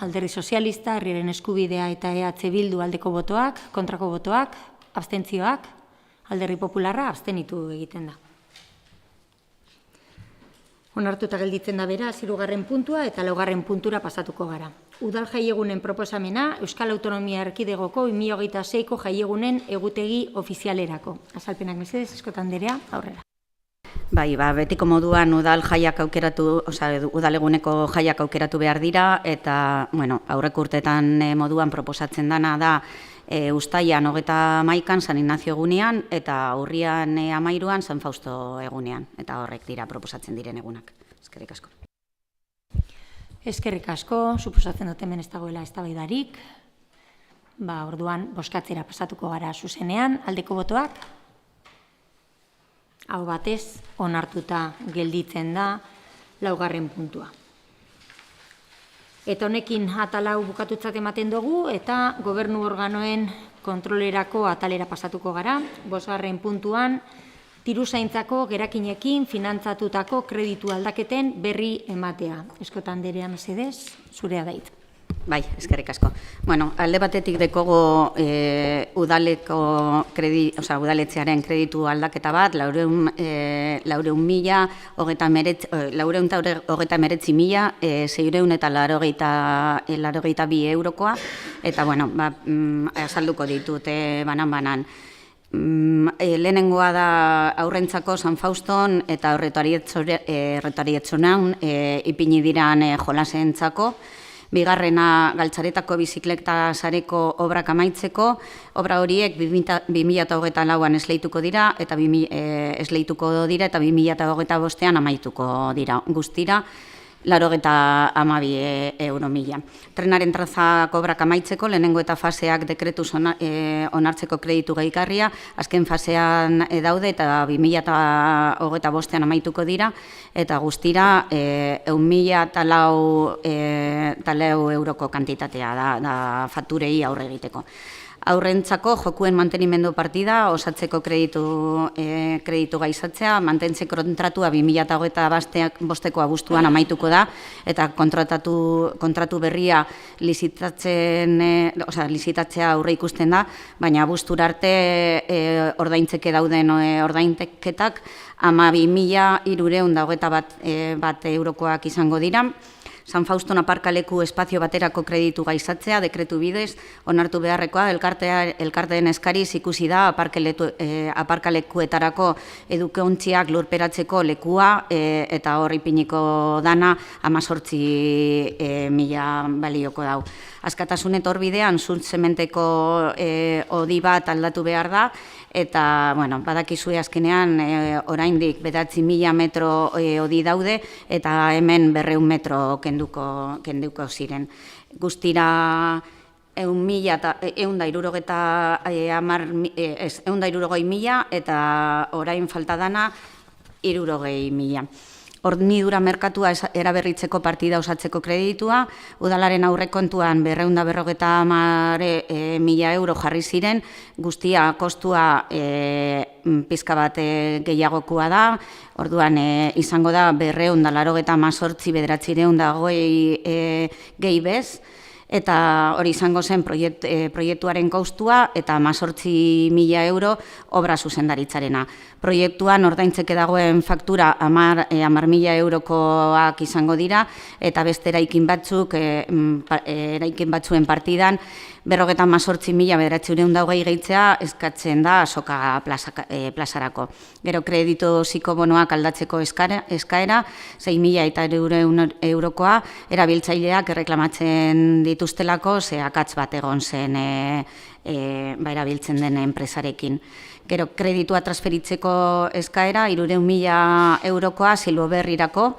Alderdi Sozialista, Herriaren Eskubidea eta EH Bildu aldeko botoak, kontrako botoak, abstentzioak, Alderdi Popularra abstenitu egiten da. Onartuta gelditzen da beraz, 3. puntua eta 4. puntura pasatuko gara. Udal jaiegunen proposamena Euskal Autonomia Erkidegoko 2026ko jaiegunen egutegi ofizialerako. Azalpenak mesedez, Eskota Anderea, aurrera. Bai, betiko moduan udal jaiak aukeratu, udaleguneko jaiak aukeratu behar dira, eta, aurreko urteetan moduan proposatzen dana da Uztaian 31an San Ignacio egunean, eta urrian 13an San Fausto egunean, eta horrek dira proposatzen diren egunak. Eskerrik asko. Eskerrik asko, suposatzen dut hemen ez dagoela eztabaidarik. Orduan, bozkatzera pasatuko gara zuzenean, aldeko botoak. Hau batez, onartuta gelditzen da 4. puntua. Eta honekin atalau bukatutzat ematen dugu, eta gobernu organoen kontrolerako atalera pasatuko gara. 5. puntuan, diruzaintzako gerakinekin finantzatutako kreditu aldaketen berri ematea. Eskota Anderea mesedez, zurea dait. Bai, eskerrik asko. Alde batetik dekogo udaletxearen kreditu aldaketa bat, 489.682 eurokoa, eta, azalduko ditut banan-banan. Lehenengoa da aurrentzako San Fauston eta Horretarietzonan ipini diran jolasentzako. Bigarrena Galtzaretako bizikleta sareko obrak amaitzeko, obra horiek 2024an esleituko dira eta 2025an amaituko dira. Guztira, 92.000 euro. Trenaren trazak obrak amaitzeko, lehenengo eta faseak dekretuz onartzeko kreditu gehigarria, azken fasean daude eta 2025an amaituko dira, eta guztira 1.004 euroko kantitatea da fakturei aurre egiteko. Aurrentzako jokuen mantenimendu partida, osatzeko kreditu gaizatzea, mantentze kontratua 2025ko abuztuan amaituko da, eta kontratu berria lizitatzea aurre ikusten da, baina abuztura arte ordaintzeke dauden ordainteketak 12.321 eurokoak izango dira. San Fauston aparkaleku espazio baterako kreditu gaizatzea, dekretu bidez, onartu beharrekoa, elkarteen eskariz ikusi da aparkalekuetarako edukontziak lurperatzeko lekua, eta hor ipiniko dana 18.000 balioko dau. Askatasun etorbidean, zuntzementeko odi bat aldatu behar da, eta, badakizue azkenean, oraindik 9.000 metro odi daude, eta hemen 200 metro kenduko ziren. Guztira 160.000 eta orain falta dana 60.000. Hornidura merkatua eraberritzeko partida osatzeko kreditua, udalaren aurrekontuan 250.000 euro jarri ziren, guztia kostua pizka bat gehiagokoa da, orduan izango da 298.980 gehi bez, eta hori izango zen proiektuaren kostua eta 18.000 euro obra zuzendaritzarena. Proiektuan ordaintzeke dagoen faktura 10.000 eurokoak izango dira, eta beste eraikin batzuen partidan 58.920 gehitzea eskatzen da Azoka plazarako. Gero kreditu zikobonoak aldatzeko eskaera, 6.300 eurokoa, erabiltzaileak erreklamatzen dituztelako, ze akats bat egon zen erabiltzen den enpresarekin. Gero kreditua transferitzeko eskaera, 300.000 eurokoa Silboberrirako,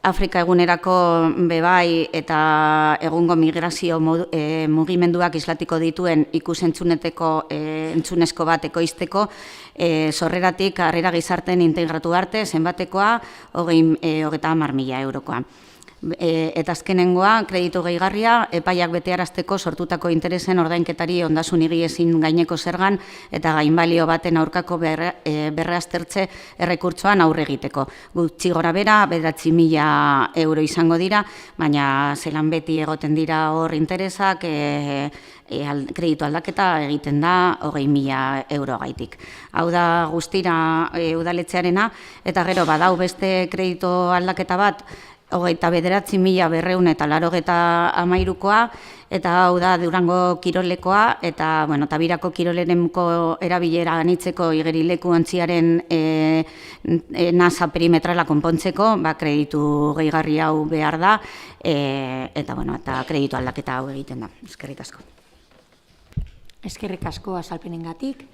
Afrika egunerako bebai eta egungo migrazio mugimenduak islatiko dituen entzunezko bat ekoizteko, sorreratik harrera gizarten integratu arte zenbatekoa 30.000 eurokoa. Eta azkenengoa, kreditu gehigarria, epaiak betearazteko sortutako interesen ordainketari ondasun higiezin gaineko zergan eta gainbalio baten aurkako berraztertze errekurtsoan aurre egiteko. Gutxi gora bera, 9.000 euro izango dira, baina zelan beti egoten dira hor interesak, kreditu aldaketa egiten da 20.000 euro gaitik. Hau da guztira udaletxearena, eta gero badau beste kreditu aldaketa bat, 29.293koa, eta hau da Durango kirolekoa, eta Tabirako kirolerenko erabilera anitzeko igerileku ontziaren nasa perimetrala konpontzeko, kreditu gehigarri hau behar da, eta kreditu aldaketa hau egiten da. Eskerrik asko. Eskerrik asko azalpenengatik.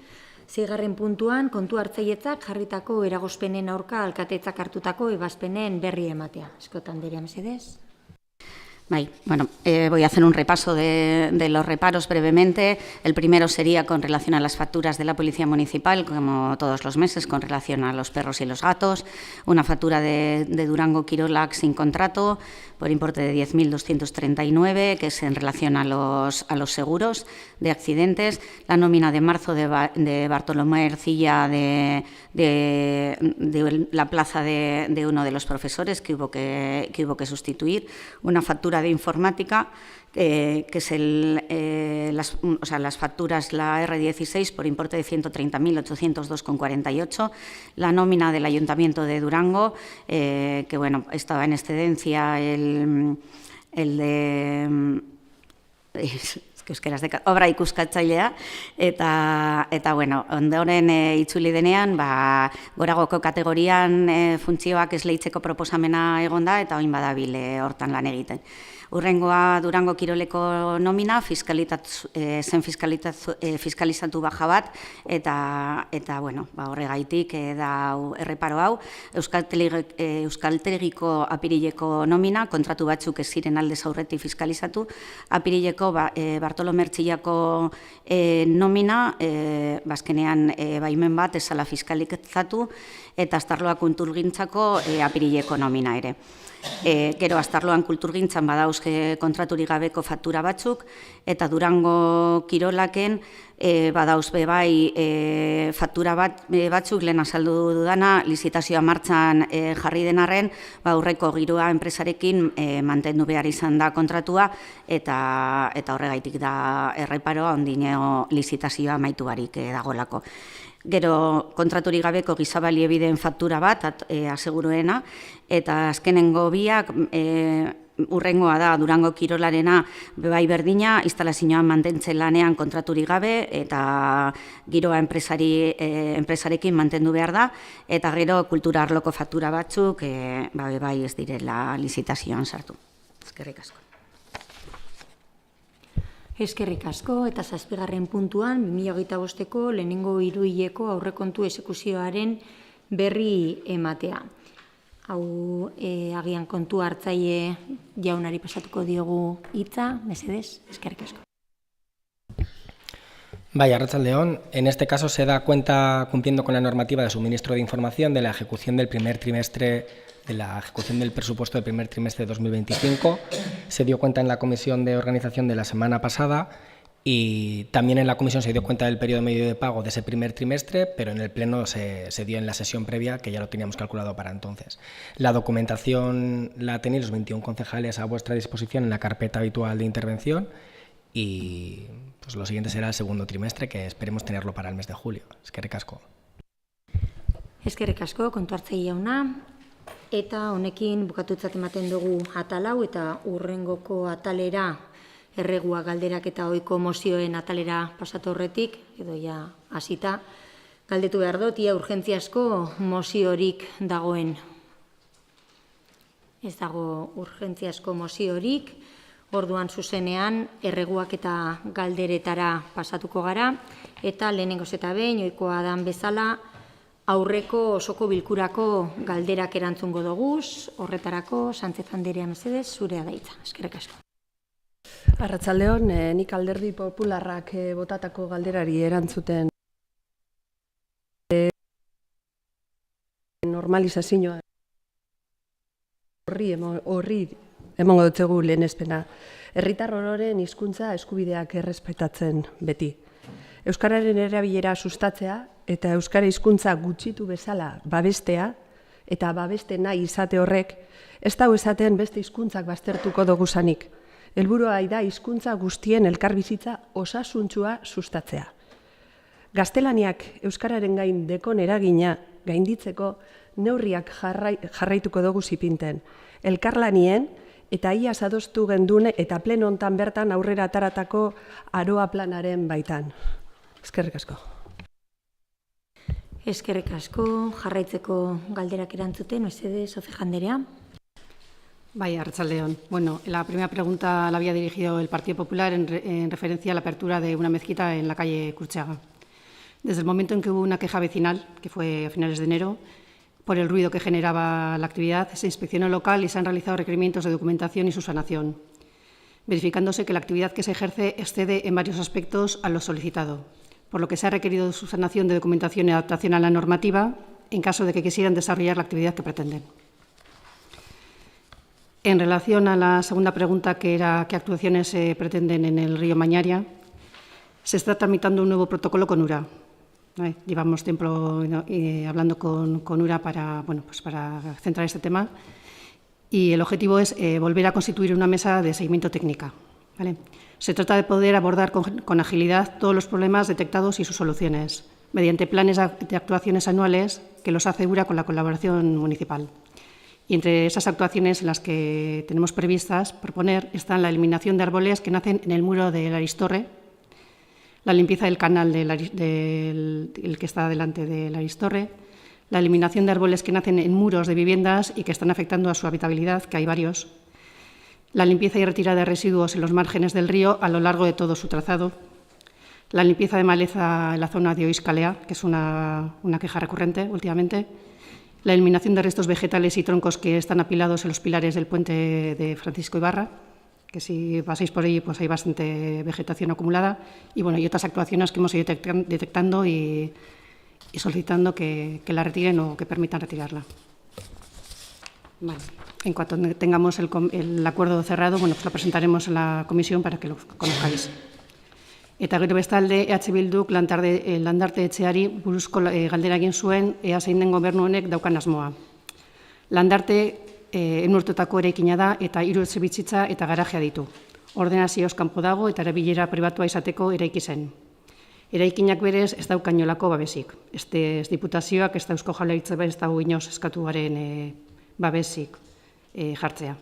6. puntuan, kontu hartzailetzak jarritako eragozpenen aurka alkatetzak hartutako ebazpenen berri ematea. Eskota Anderea, mesedez. Voy a hacer un repaso de los reparos brevemente. El primero sería con relación a las facturas de la Policía Municipal, como todos los meses, con relación a los perros y los gatos. Una factura de Durango Kirolak sin contrato por importe de 10.239, que es en relación a los seguros de accidentes. La nómina de marzo de Bartolomé Ercilla de la plaza de uno de los profesores que hubo que sustituir. Una factura de informática, que es las facturas, la R16 por importe de 130.802,48, la nómina del Ayuntamiento de Durango, que estaba en excedencia el de euskeraz de obra ikuskatzailea, eta ondoren itzuli denean, goragoko kategorian funtzioak esleitzeko proposamena egonda, eta oin badabil hortan lan egiten. Urrengoa Durango Kiroleko nomina, zen fiskalizatu baja bat, eta horregaitik da erreparo hau. Euskaltegiko apirileko nomina, kontratu batzuk ez ziren aldez aurretik fiskalizatu. Apirileko Bartolomé Ercillako nomina, bazkenean baimen bat ezala fiskalizatu, eta Astarloa kulturgintzako apirileko nomina ere. Gero Astarloan kulturgintzan badauzke kontraturik gabeko faktura batzuk, eta Durango Kirolaken badauzbe bai faktura batzuk, lehen azaldu dudana, lizitazioa martxan jarri denarren, aurreko giroa enpresarekin mantendu behar izan da kontratua, eta horregaitik da erreparoa ondino lizitazioa amaitu barik dagolako. Gero kontraturik gabeko gizabaliebideen faktura bat, aseguruena, eta azkenengo biak, urrengoa da Durango Kirolarena bai berdina, instalazioan mantentzen lanean kontraturik gabe, eta giroa enpresarekin mantendu behar da, eta gero kultura arloko faktura batzuk bai ez direla lizitazioan sartu. Eskerrik asko. Eskerrik asko, eta 7. puntuan, 2025ko lehenengo hiruhileko aurrekontu exekuzioaren berri ematea. Hau agian kontu hartzaile jaunari pasatuko diogu hitza, mesedez, eskerrik asko. Arratsaldeon, en este caso se da cuenta, cumpliendo con la normativa de suministro de información, de la ejecución del primer trimestre, de la ejecución del presupuesto del primer trimestre de 2025. Se dio cuenta en la comisión de organización de la semana pasada y también en la comisión se dio cuenta del periodo medio de pago de ese primer trimestre, pero en el pleno se dio en la sesión previa, que ya lo teníamos calculado para entonces. La documentación la tenéis los 21 concejales a vuestra disposición en la carpeta habitual de intervención y pues lo siguiente será el segundo trimestre, que esperemos tenerlo para el mes de julio. Eskerrik asko. Eskerrik asko, kontu hartzaile jauna. Eta honekin bukatutzat ematen dugu atal hau, eta urrengoko atalera erregua galderak eta ohiko mozioen atalera pasatu horretik, edo ja hasita, galdetu behar dut, ia urgentziazko moziorik dagoen. Ez dago urgentziazko moziorik, orduan zuzenean erreguak eta galderetara pasatuko gara, eta lehenengoz eta behin, ohikoa dan bezala, aurreko osoko bilkurako galderak erantzungo doguz, horretarako, Sánchez Anderea mesedez, zurea da hitza. Eskerrik asko. Arratsaldeon, nik Alderdi Popularrak botatako galderari erantzuten normalizazioa horri emango dutzegu lehenespena. Herritar ororen hizkuntza eskubideak errespetatzen beti. Euskararen erabilera sustatzea eta euskara hizkuntza gutxitu bezala babestea eta babeste nahi izate horrek ez dau esaten beste hizkuntzak baztertuko dogusanik. Helburua da hizkuntza guztien elkarbizitza osasuntsua sustatzea. Gaztelaniak euskararen gain dekon eragina gainditzeko neurriak jarraituko dugu zipinten. Elkarlanien eta iaz adostu gendune eta pleno hontan bertan aurrera ataratako aroa planaren baitan. Eskerrik asko. Eskerrik asko, jarraitzeko galderak erantzuten, mesedez, Oceja Anderea. Vaya, Arratsaldeon. Bueno, la primera pregunta la había dirigido el Partido Popular en referencia a la apertura de una mezquita en la calle Curchaga. Desde el momento en que hubo una queja vecinal, que fue a finales de enero, por el ruido que generaba la actividad, se inspeccionó el local y se han realizado requerimientos de documentación y subsanación, verificándose que la actividad que se ejerce excede en varios aspectos a lo solicitado, por lo que se ha requerido subsanación de documentación y adaptación a la normativa en caso de que quisieran desarrollar la actividad que pretenden. En relación a la segunda pregunta, que era qué actuaciones se pretenden en el río Mañaria, se está tramitando un nuevo protocolo con URA. Llevamos tiempo hablando con URA para centrar este tema y el objetivo es volver a constituir una mesa de seguimiento técnica. ¿Vale? Se trata de poder abordar con agilidad todos los problemas detectados y sus soluciones, mediante planes de actuaciones anuales que los hace URA con la colaboración municipal. Y entre esas actuaciones en las que tenemos previstas proponer están la eliminación de árboles que nacen en el muro de la Aristorre, la limpieza del canal el que está delante de la Aristorre, la eliminación de árboles que nacen en muros de viviendas y que están afectando a su habitabilidad, que hay varios, la limpieza y retirada de residuos en los márgenes del río a lo largo de todo su trazado, la limpieza de maleza en la zona de Oiskalea, que es una queja recurrente últimamente, la eliminación de restos vegetales y troncos que están apilados en los pilares del puente de Francisco Ibarra, que si pasáis por allí pues hay bastante vegetación acumulada, y otras actuaciones que hemos ido detectando y solicitando que la retiren o que permitan retirarla. Vale. En cuanto tengamos el acuerdo cerrado, pues lo presentaremos en la comisión para que lo conozcáis. Eta gero bestalde, EH Bilduk landarte etxeari buruzko galdera egin zuen ea zein den gobernu honek daukan asmoa. Landarte urtetako eraikina da eta 3 etxebizitza eta garajea ditu. Ordenazioz kanpo dago eta erabilera pribatua izateko eraiki zen. Eraikinak berez ez dauka inolako babesik. Ez diputazioak, ez da Eusko Jaurlaritza ez dago inoiz eskatuaren babesik jartzea.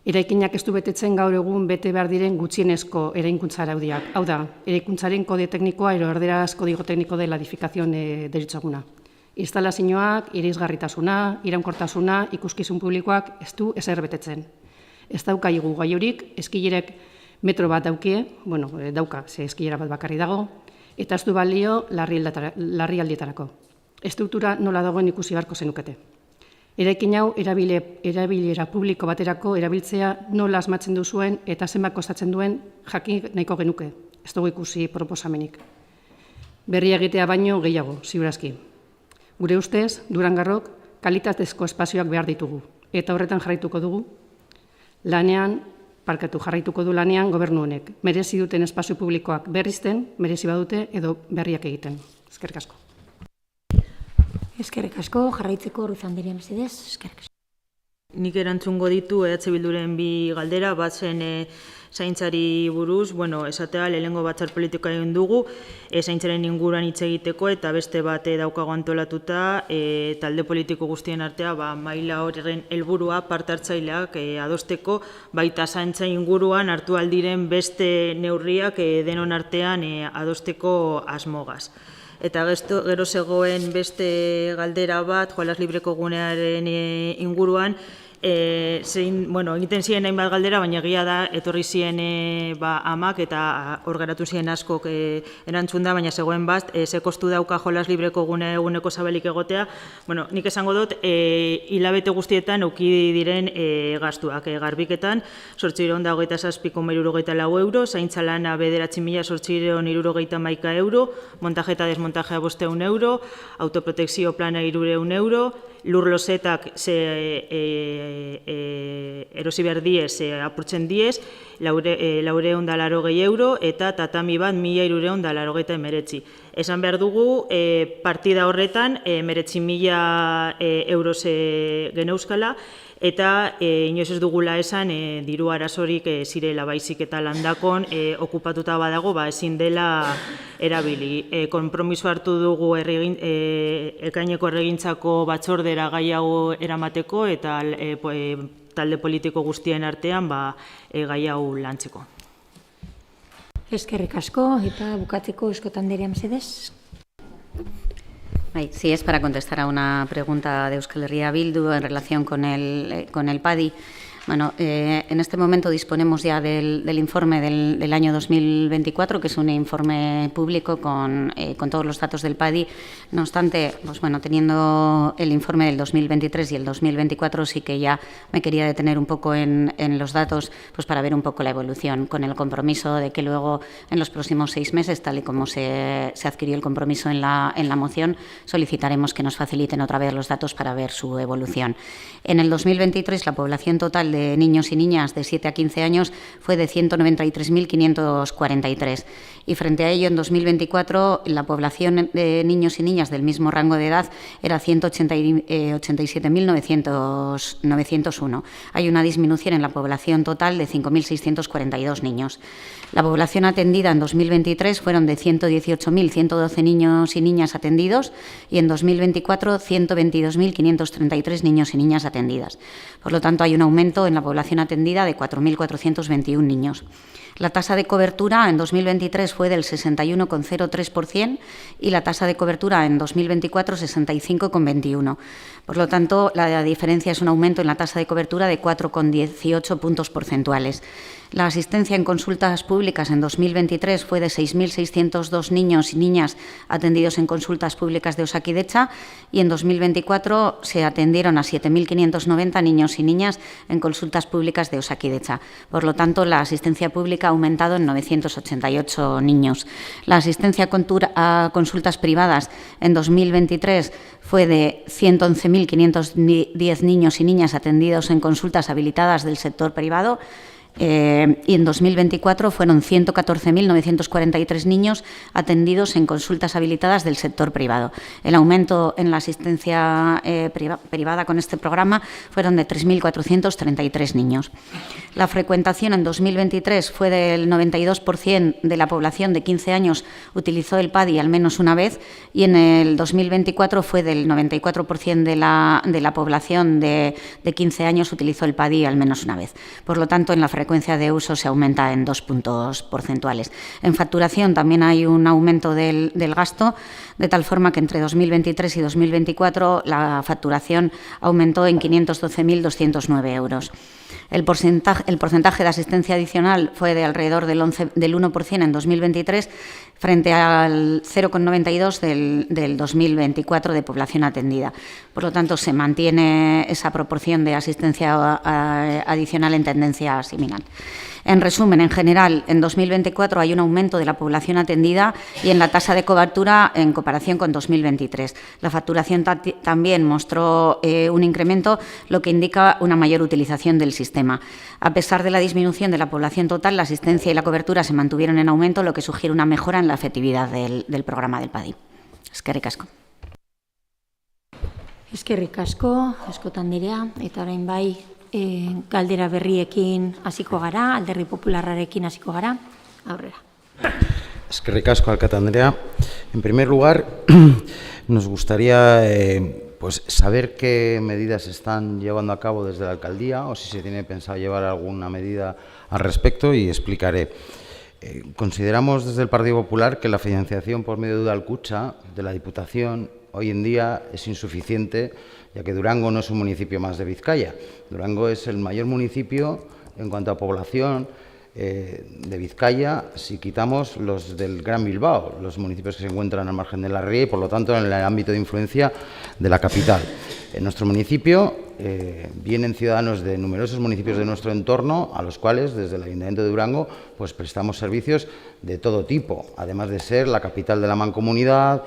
Eraikinak ez du betetzen gaur egun bete behar diren gutxienezko eraikuntza araudiak. Hau da, eraikuntzaren kode teknikoa edo erderaz kodigo tekniko de la edificación deritzoguna. Instalazioak, irisgarritasuna, iraunkortasuna, ikuskizun publikoak ez du ezer betetzen. Ez dauka igu gaiorik, eskilerek metro bat daukie, dauka, ze eskilera bat bakarri dago, eta ez du balio larrialdietarako. Estruktura nola dagoen ikusi beharko zenukete. Eraikin hau erabilera publiko baterako erabiltzea nola asmatzen duzuen eta zenbat kostatzen duen jakin nahiko genuke. Ez dugu ikusi proposamenik. Berria egitea baino gehiago, ziurazki. Gure ustez, Durangarrok kalitatezko espazioak behar ditugu, eta horretan jarraituko dugu. Jarraituko du lanean gobernu honek. Merezi duten espazio publikoak berrizten, merezi badute edo berriak egiten. Eskerrik asko. Eskerrik asko, jarraitzeko Ruiz Anderea mesedez. Eskerrik asko. Nik erantzungo ditu EH Bilduren bi galdera, bat zen zaintzari buruz, esatea lehenengo batzar politika egin dugu, zaintzaren inguruan hitz egiteko eta beste bat daukago antolatuta talde politiko guztien artea maila horren helburua parte hartzaileak adosteko baita zaintza inguruan hartu aldiren beste neurriak denon artean adosteko asmogaz. Eta gero zegoen beste galdera bat, Jolas Libreko gunearen inguruan, egiten ziren hainbat galdera, baina egia da, etorri ziren amak eta hor geratu ziren askok erantzun da, baina zegoen bat, ze kostu dauka Jolas Libreko gune eguneko zabalik egotea. Nik esango dut, hilabete guztietan auki diren gastuak. Garbiketan, 827,64 euro, zaintza lana 9.871 euro, montaje eta desmontajea 500 euro, autoprotekzio plana 300 euro, lur losetak erosi behar diez, apurtzen diez, 480 euro, eta tatami bat 1.389. Esan behar dugu, partida horretan 19.000 euroz geneuzkala, eta inoiz ez dugula esan diru arazorik zirela, baizik eta landakon okupatuta badago, ezin dela erabili. Konpromiso hartu dugu ekaineko erregintzako batzordera gai hau eramateko eta talde politiko guztien artean gai hau lantzeko. Eskerrik asko, eta bukatzeko Escot Anderea mesedez. Sí, es para contestar a una pregunta de Euskal Herria Bildu en relación con el PADI. Bueno, en este momento disponemos ya del informe del año 2024, que es un informe público con todos los datos del PADI. No obstante, pues bueno, teniendo el informe del 2023 y el 2024, sí que ya me quería detener un poco en los datos, pues para ver un poco la evolución, con el compromiso de que luego en los próximos 6 meses, tal y como se adquirió el compromiso en la moción, solicitaremos que nos faciliten otra vez los datos para ver su evolución. En el 2023, la población total de niños y niñas de 7 a 15 años fue de 193.543 y frente a ello en 2024 la población de niños y niñas del mismo rango de edad era 187.901. Hay una disminución en la población total de 5.642 niños. La población atendida en 2023 fueron de 118.112 niños y niñas atendidos y en 2024 122.533 niños y niñas atendidas. Por lo tanto, hay un aumento en la población atendida de 4.421 niños. La tasa de cobertura en 2023 fue del 61,03% y la tasa de cobertura en 2024 65,21%. Por lo tanto, la diferencia es un aumento en la tasa de cobertura de 4,18 puntos porcentuales. La asistencia en consultas públicas en 2023 fue de 6.602 niños y niñas atendidos en consultas públicas de Osakidetza y en 2024 se atendieron a 7.590 niños y niñas en consultas públicas de Osakidetza. Por lo tanto, la asistencia pública ha aumentado en 988 niños. La asistencia a consultas privadas en 2023 fue de 111.510 niños y niñas atendidos en consultas habilitadas del sector privado. Y en 2024 fueron 114.943 niños atendidos en consultas habilitadas del sector privado. El aumento en la asistencia privada con este programa fueron de 3.433 niños. La frecuentación en 2023 fue del 92% de la población de 15 años utilizó el PADI al menos una vez y en el 2024 fue del 94% de la población de 15 años utilizó el PADI al menos una vez. Por lo tanto, en la frecuencia de uso se aumenta en 2 puntos porcentuales. En facturación también hay un aumento del gasto, de tal forma que entre 2023 y 2024 la facturación aumentó en 512.209 euros. El porcentaje de asistencia adicional fue de alrededor del 1% en 2023 frente al 0,92% del 2024 de población atendida. Por lo tanto, se mantiene esa proporción de asistencia adicional en tendencia similar. En resumen, en general, en 2024 hay un aumento de la población atendida y en la tasa de cobertura en comparación con 2023. La facturación también mostró un incremento, lo que indica una mayor utilización del sistema. A pesar de la disminución de la población total, la asistencia y la cobertura se mantuvieron en aumento, lo que sugiere una mejora en la efectividad del programa del PADI. Eskerrik asko. Eskerrik asko, Escot Anderea, eta orain bai galdera berriekin hasiko gara, Alderdi Popularrarekin hasiko gara, aurrera. Eskerrik asko, alkate Andrea. En primer lugar, nos gustaría pues saber qué medidas se están llevando a cabo desde la alcaldía o si se tiene pensado llevar alguna medida al respecto y explicaré. Consideramos desde el Partido Popular que la financiación por medio de Udalkutxa de la Diputación hoy en día es insuficiente, ya que Durango no es un municipio más de Vizcaya. Durango es el mayor municipio en cuanto a población de Vizcaya si quitamos los del Gran Bilbao, los municipios que se encuentran al margen de la ría y, por lo tanto, en el ámbito de influencia de la capital. En nuestro municipio vienen ciudadanos de numerosos municipios de nuestro entorno, a los cuales, desde el Ayuntamiento de Durango, pues prestamos servicios de todo tipo, además de ser la capital de la mancomunidad,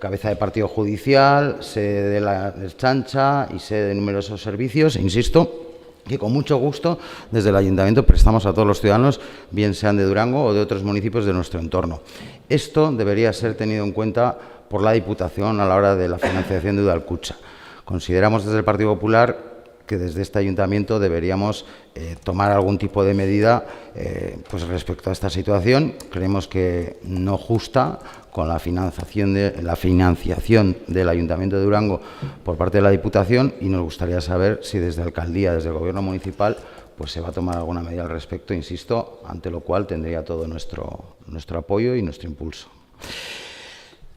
cabeza de partido judicial, sede de la Chancha y sede de numerosos servicios, insisto, que con mucho gusto desde el Ayuntamiento prestamos a todos los ciudadanos, bien sean de Durango o de otros municipios de nuestro entorno. Esto debería ser tenido en cuenta por la Diputación a la hora de la financiación de Udalkutxa. Consideramos desde el Partido Popular que desde este Ayuntamiento deberíamos tomar algún tipo de medida pues respecto a esta situación. Creemos que no justa con la financiación del Ayuntamiento de Durango por parte de la Diputación, y nos gustaría saber si desde la Alcaldía, desde el Gobierno municipal, pues se va a tomar alguna medida al respecto, insisto, ante lo cual tendría todo nuestro apoyo y nuestro impulso.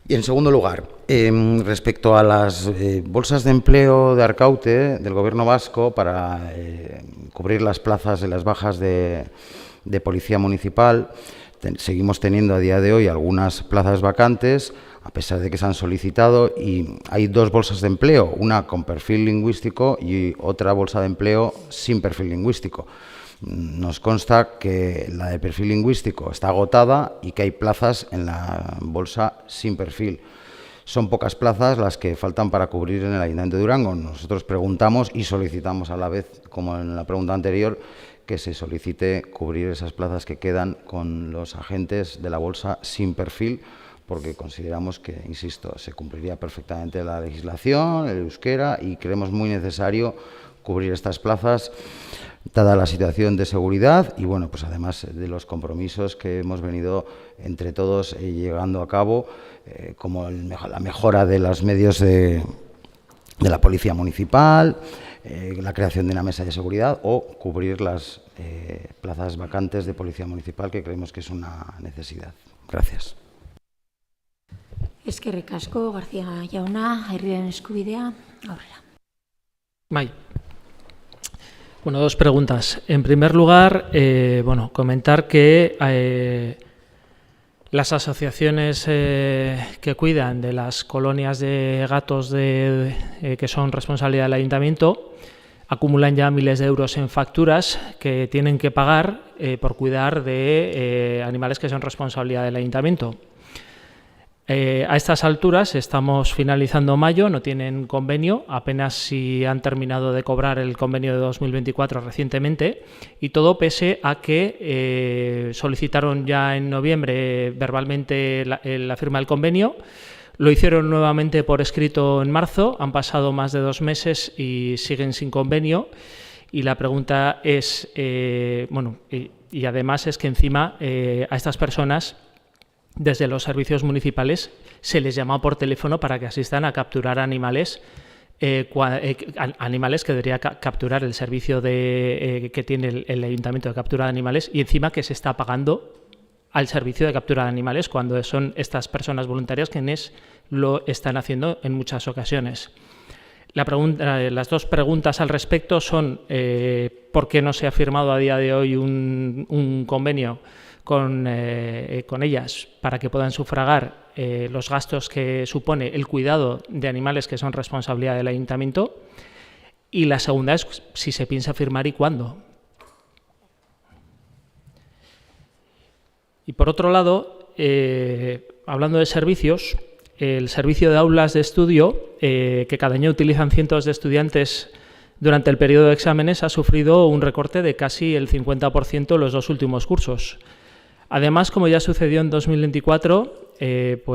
Y en segundo lugar, respecto a las bolsas de empleo de Arkaute del Gobierno vasco para cubrir las plazas de las bajas de Policía Municipal, seguimos teniendo a día de hoy algunas plazas vacantes, a pesar de que se han solicitado, y hay dos bolsas de empleo, una con perfil lingüístico y otra bolsa de empleo sin perfil lingüístico. Nos consta que la de perfil lingüístico está agotada y que hay plazas en la bolsa sin perfil. Son pocas plazas las que faltan para cubrir en el Ayuntamiento de Durango. Nosotros preguntamos y solicitamos a la vez, como en la pregunta anterior, que se solicite cubrir esas plazas que quedan con los agentes de la bolsa sin perfil, porque consideramos que, insisto, se cumpliría perfectamente la legislación, el euskera, y creemos muy necesario cubrir estas plazas, dada la situación de seguridad y, bueno, pues además de los compromisos que hemos venido entre todos llevando a cabo, como la mejora de los medios de la Policía Municipal, la creación de una mesa de seguridad o cubrir las plazas vacantes de Policía Municipal, que creemos que es una necesidad. Gracias. Eskerrik asko, García jauna, herriaren eskubidea, aurrera. Bai. Bueno, dos preguntas. En primer lugar, comentar que las asociaciones que cuidan de las colonias de gatos que son responsabilidad del Ayuntamiento acumulan ya miles de euros en facturas que tienen que pagar por cuidar de animales que son responsabilidad del Ayuntamiento. A estas alturas estamos finalizando mayo, no tienen convenio, apenas si han terminado de cobrar el convenio de 2024 recientemente, y todo pese a que solicitaron ya en noviembre verbalmente la firma del convenio. Lo hicieron nuevamente por escrito en marzo, han pasado más de 2 meses y siguen sin convenio, y la pregunta es, y además es que encima a estas personas, desde los servicios municipales, se les llama por teléfono para que asistan a capturar animales, animales que debería capturar el servicio que tiene el Ayuntamiento de captura de animales, y encima que se está pagando al servicio de captura de animales cuando son estas personas voluntarias quienes lo están haciendo en muchas ocasiones. Las dos preguntas al respecto son ¿por qué no se ha firmado a día de hoy un convenio con ellas para que puedan sufragar los gastos que supone el cuidado de animales que son responsabilidad del Ayuntamiento? Y la segunda es si se piensa firmar y cuándo. Y por otro lado, hablando de servicios, el servicio de aulas de estudio, que cada año utilizan cientos de estudiantes durante el periodo de exámenes, ha sufrido un recorte de casi el 50% en los 2 últimos cursos. Además, como ya sucedió en 2024,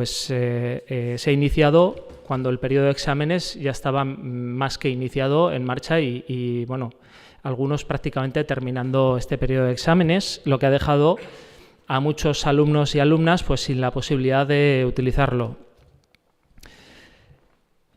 se ha iniciado, cuando el periodo de exámenes ya estaba más que iniciado, en marcha y algunos prácticamente terminando este periodo de exámenes, lo que ha dejado a muchos alumnos y alumnas pues sin la posibilidad de utilizarlo.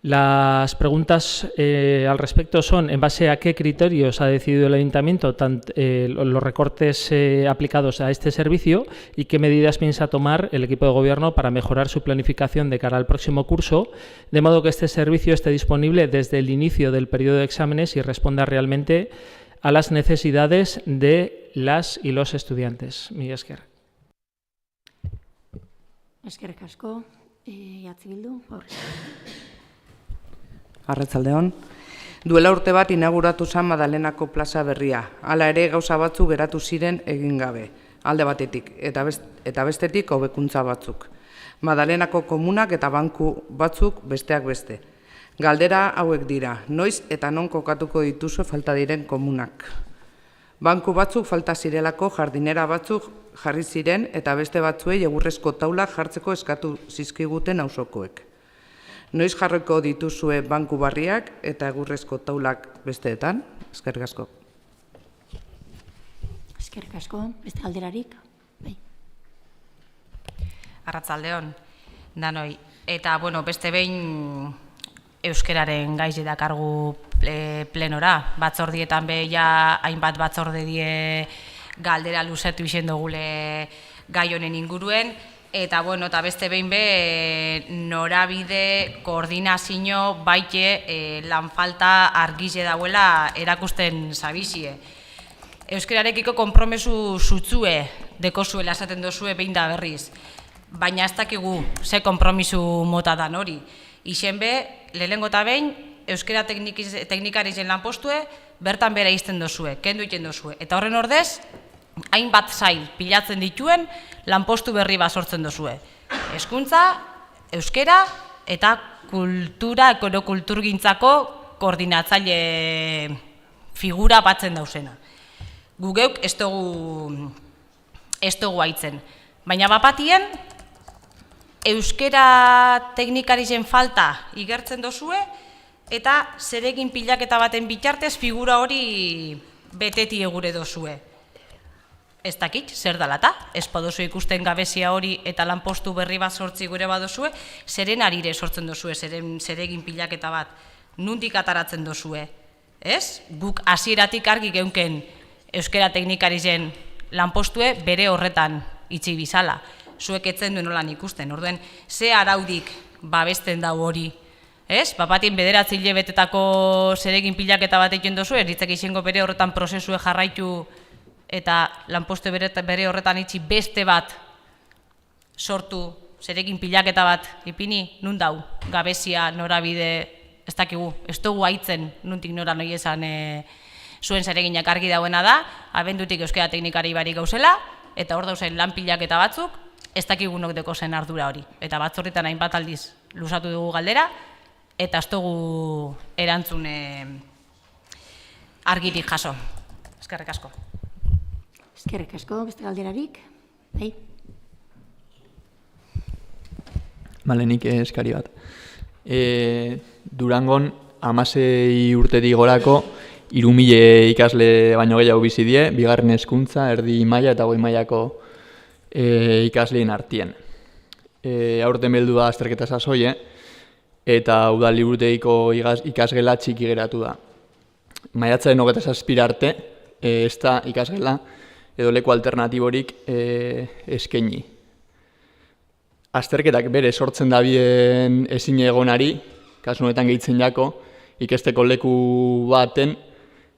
Las preguntas al respecto son: ¿en base a qué criterios ha decidido el Ayuntamiento los recortes aplicados a este servicio y qué medidas piensa tomar el equipo de Gobierno para mejorar su planificación de cara al próximo curso, de modo que este servicio esté disponible desde el inicio del periodo de exámenes y responda realmente a las necesidades de las y los estudiantes. Mila esker. Eskerrik asko, Jatzi Bildu. Arratsaldeon. Duela urte bat inauguratu zen Madalenako plaza berria. Hala ere gauza batzuk geratu ziren egin gabe, alde batetik, eta bestetik hobekuntza batzuk. Madalenako komunak eta banku batzuk besteak beste. Galdera hauek dira, noiz eta non kokatuko dituzu falta diren komunak. Banku batzuk falta zirelako jardinera batzuk jarri ziren eta beste batzuei egurrezko taulak jartzeko eskatu zizkiguten auzokoek. Noiz jarriko dituzue banku barriak eta egurrezko taulak besteetan? Eskerrik asko. Eskerrik asko, beste alderarik? Bai. Arratsaldeon, danoi. Eta, beste behin euskeraren gaize dakargu plenora. Batzordietan ja hainbat batzorde die galdera luzetu izen dugule gai honen inguruen. Eta, eta beste behin norabide koordinazio baite lan falta argize dauela erakusten zabizie. Euskerarekiko konpromesu zutzue dekozuela esaten dozue behin da berriz. Baina ez dakigu ze konpromisu mota dan hori. Izen lehenengo eta behin, euskera teknikari zen lanpostue, bertan bera izten dozue, kendu iten dozue. Eta horren ordez, hainbat zail pilatzen dituen lanpostu berri bat sortzen dozue. Hezkuntza, euskera eta kultura, kulturgintzako koordinatzaile figura batzen dauzena. Gugeuk ez dugu haitzen. Baina bapatien, euskera teknikari zen falta igertzen dozue, eta zeregin pilaketa baten bitartez figura hori beteti egure dozue. Ez dakit, zer dalata, ez padozu ikusten gabezia hori eta lanpostu berri bat sortzi gure badozue, zeren arire sortzen dozue, zeregin pilaketa bat, nundik ataratzen dozue. Ez? Guk hasieratik argi geunken euskera teknikari zen lanpostue bere horretan itxi bizala. Zuek etzen duen holan ikusten, orduen, ze araudik babesten dau hori. Ez? Bapatien bederatzi hilebetetako zeregin pilaketa bat egin dozu, eritzak izango bere horretan prozesue jarraitu eta lanpostu bere horretan itxi beste bat sortu, zeregin pilaketa bat ipini, nun dau, gabezia, norabide, ez dakigu, ez dugu haitzen, nuntik nora noi esan zuen zereginak argi dauena da, abendutik euskera teknikari barik gauzela, eta hor dauzen lan pilaketa batzuk, ez dakigunok deko zen ardura hori. Eta batzorritan hainbat aldiz luzatu dugu galdera, eta ez dugu erantzune argirik jaso. Eskerrik asko. Eskerrik asko, beste galderarik? Bai. Nik eskari bat. Durangon 16 urtetik gorako 3.000 ikasle baino gehiago bizi die, bigarren hezkuntza, erdi maila eta goi mailako ikasleen artien. Aurten beldu da azterketa sasoie, eta udal liburutegiko ikasgela txiki geratu da. Maiatzaren 27 arte, ez da ikasgela edo leku alternatiborik eskaini. Azterketak bere sortzen dabien ezin egonari, kasu honetan gehitzen jako, ikesteko leku baten,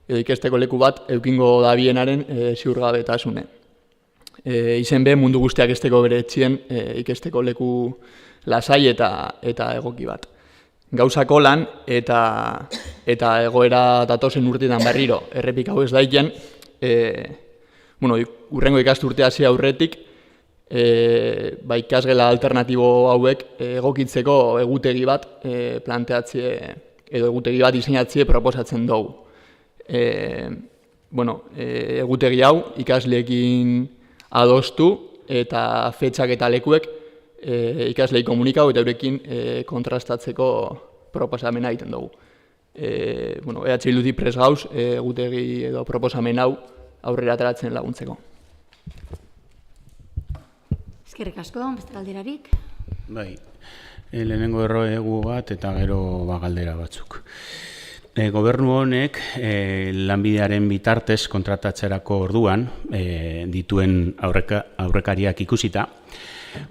edo ikesteko leku bat eukingo dabienaren ziurgabetasune. Izen mundu guztiak esteko bere etxien ikesteko leku lasai eta egoki bat. Gauzako lan eta egoera datozen urtetan berriro errepik hau ez daiken, urrengo ikasturte hasi aurretik, ikasgela alternatibo hauek egokitzeko egutegi bat planteatzie edo egutegi bat diseinatzie proposatzen dugu. Egutegi hau ikasleekin adostu eta fetxak eta lekuek ikaslei komunikau eta eurekin kontrastatzeko proposamena egiten dugu. EH Bildutik prest gauz egutegi edo proposamen hau aurrera ateratzen laguntzeko. Eskerrik asko, beste galderarik? Bai, lehenengo erroegu bat eta gero galdera batzuk. Gobernu honek lanbidearen bitartez kontratatzerako orduan dituen aurrekariak ikusita,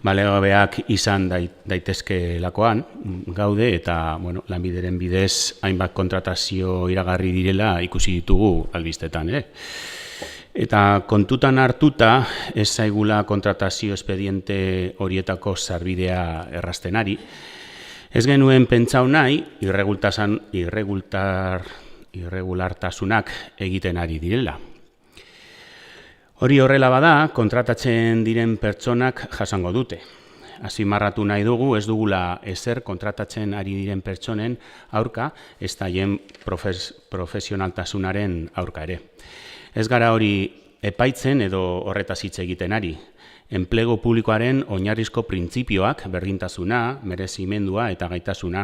balegabeak izan daitezkelakoan gaude eta lanbideren bidez hainbat kontratazio iragarri direla ikusi ditugu albistetan. Eta kontutan hartuta, ez zaigula kontratazio espediente horietako sarbidea erraztenari, ez genuen pentsau nahi irregulartasunak egiten ari direla. Hori horrela bada, kontratatzen diren pertsonak jasango dute. Azpimarratu nahi dugu, ez dugula ezer kontratatzen ari diren pertsonen aurka, ez daien profesionaltasunaren aurka ere. Ez gara hori epaitzen edo horretaz hitz egiten ari. Enplegu publikoaren oinarrizko printzipioak, berdintasuna, merezimendua eta gaitasuna,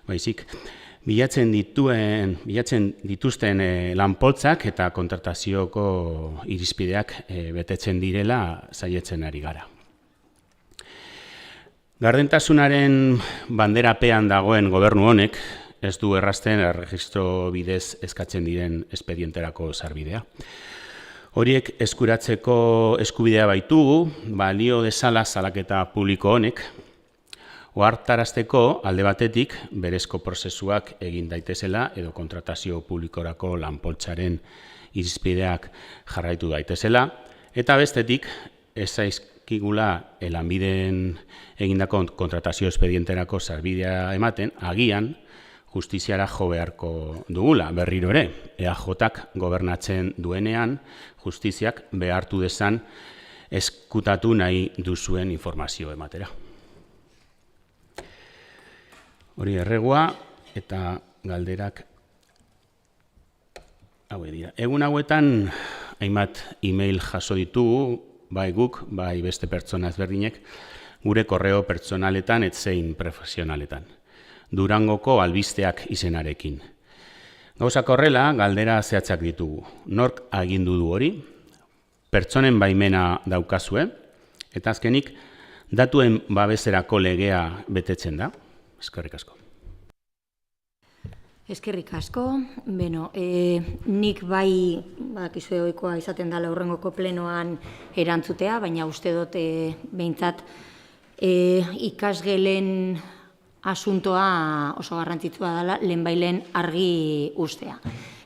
baizik, bilatzen dituzten lanpoltzak eta kontratazioko irizpideak betetzen direla saiatzen ari gara. Gardentasunaren banderapean dagoen gobernu honek ez du errazten erregistro bidez eskatzen diren espedienterako sarbidea. Horiek eskuratzeko eskubidea baitugu, balio dezala salaketa publiko honek, ohartarazteko alde batetik berezko prozesuak egin daitezela edo kontratazio publikorako lanpoltzaren irizpideak jarraitu daitezela, eta bestetik ez zaizkigula lanbiden egindako kontratazio espedienterako sarbidea ematen, agian justiziara jo beharko dugula, berriro ere, EAJak gobernatzen duenean, justiziak behartu dezan eskutatu nahi duzuen informazio ematera. Hori erregua eta galderak hauek dira. Egun hauetan hainbat e-mail jaso ditugu, bai guk, bai beste pertsona ezberdinek, gure korreo pertsonaletan etzein profesionaletan. Durangoko albisteak izenarekin. Gauzak horrela, galdera zehatzak ditugu. Nork agindu du hori? Pertsonen baimena daukazue? Eta azkenik, datuen babeserako legea betetzen da? Eskerrik asko. Eskerrik asko. Nik bai, badakizue ohikoa izaten dela hurrengoko plenoan erantzutea, baina uste dut behintzat ikasgelen asuntoa oso garrantzitsua dela lehenbailen argi ustea.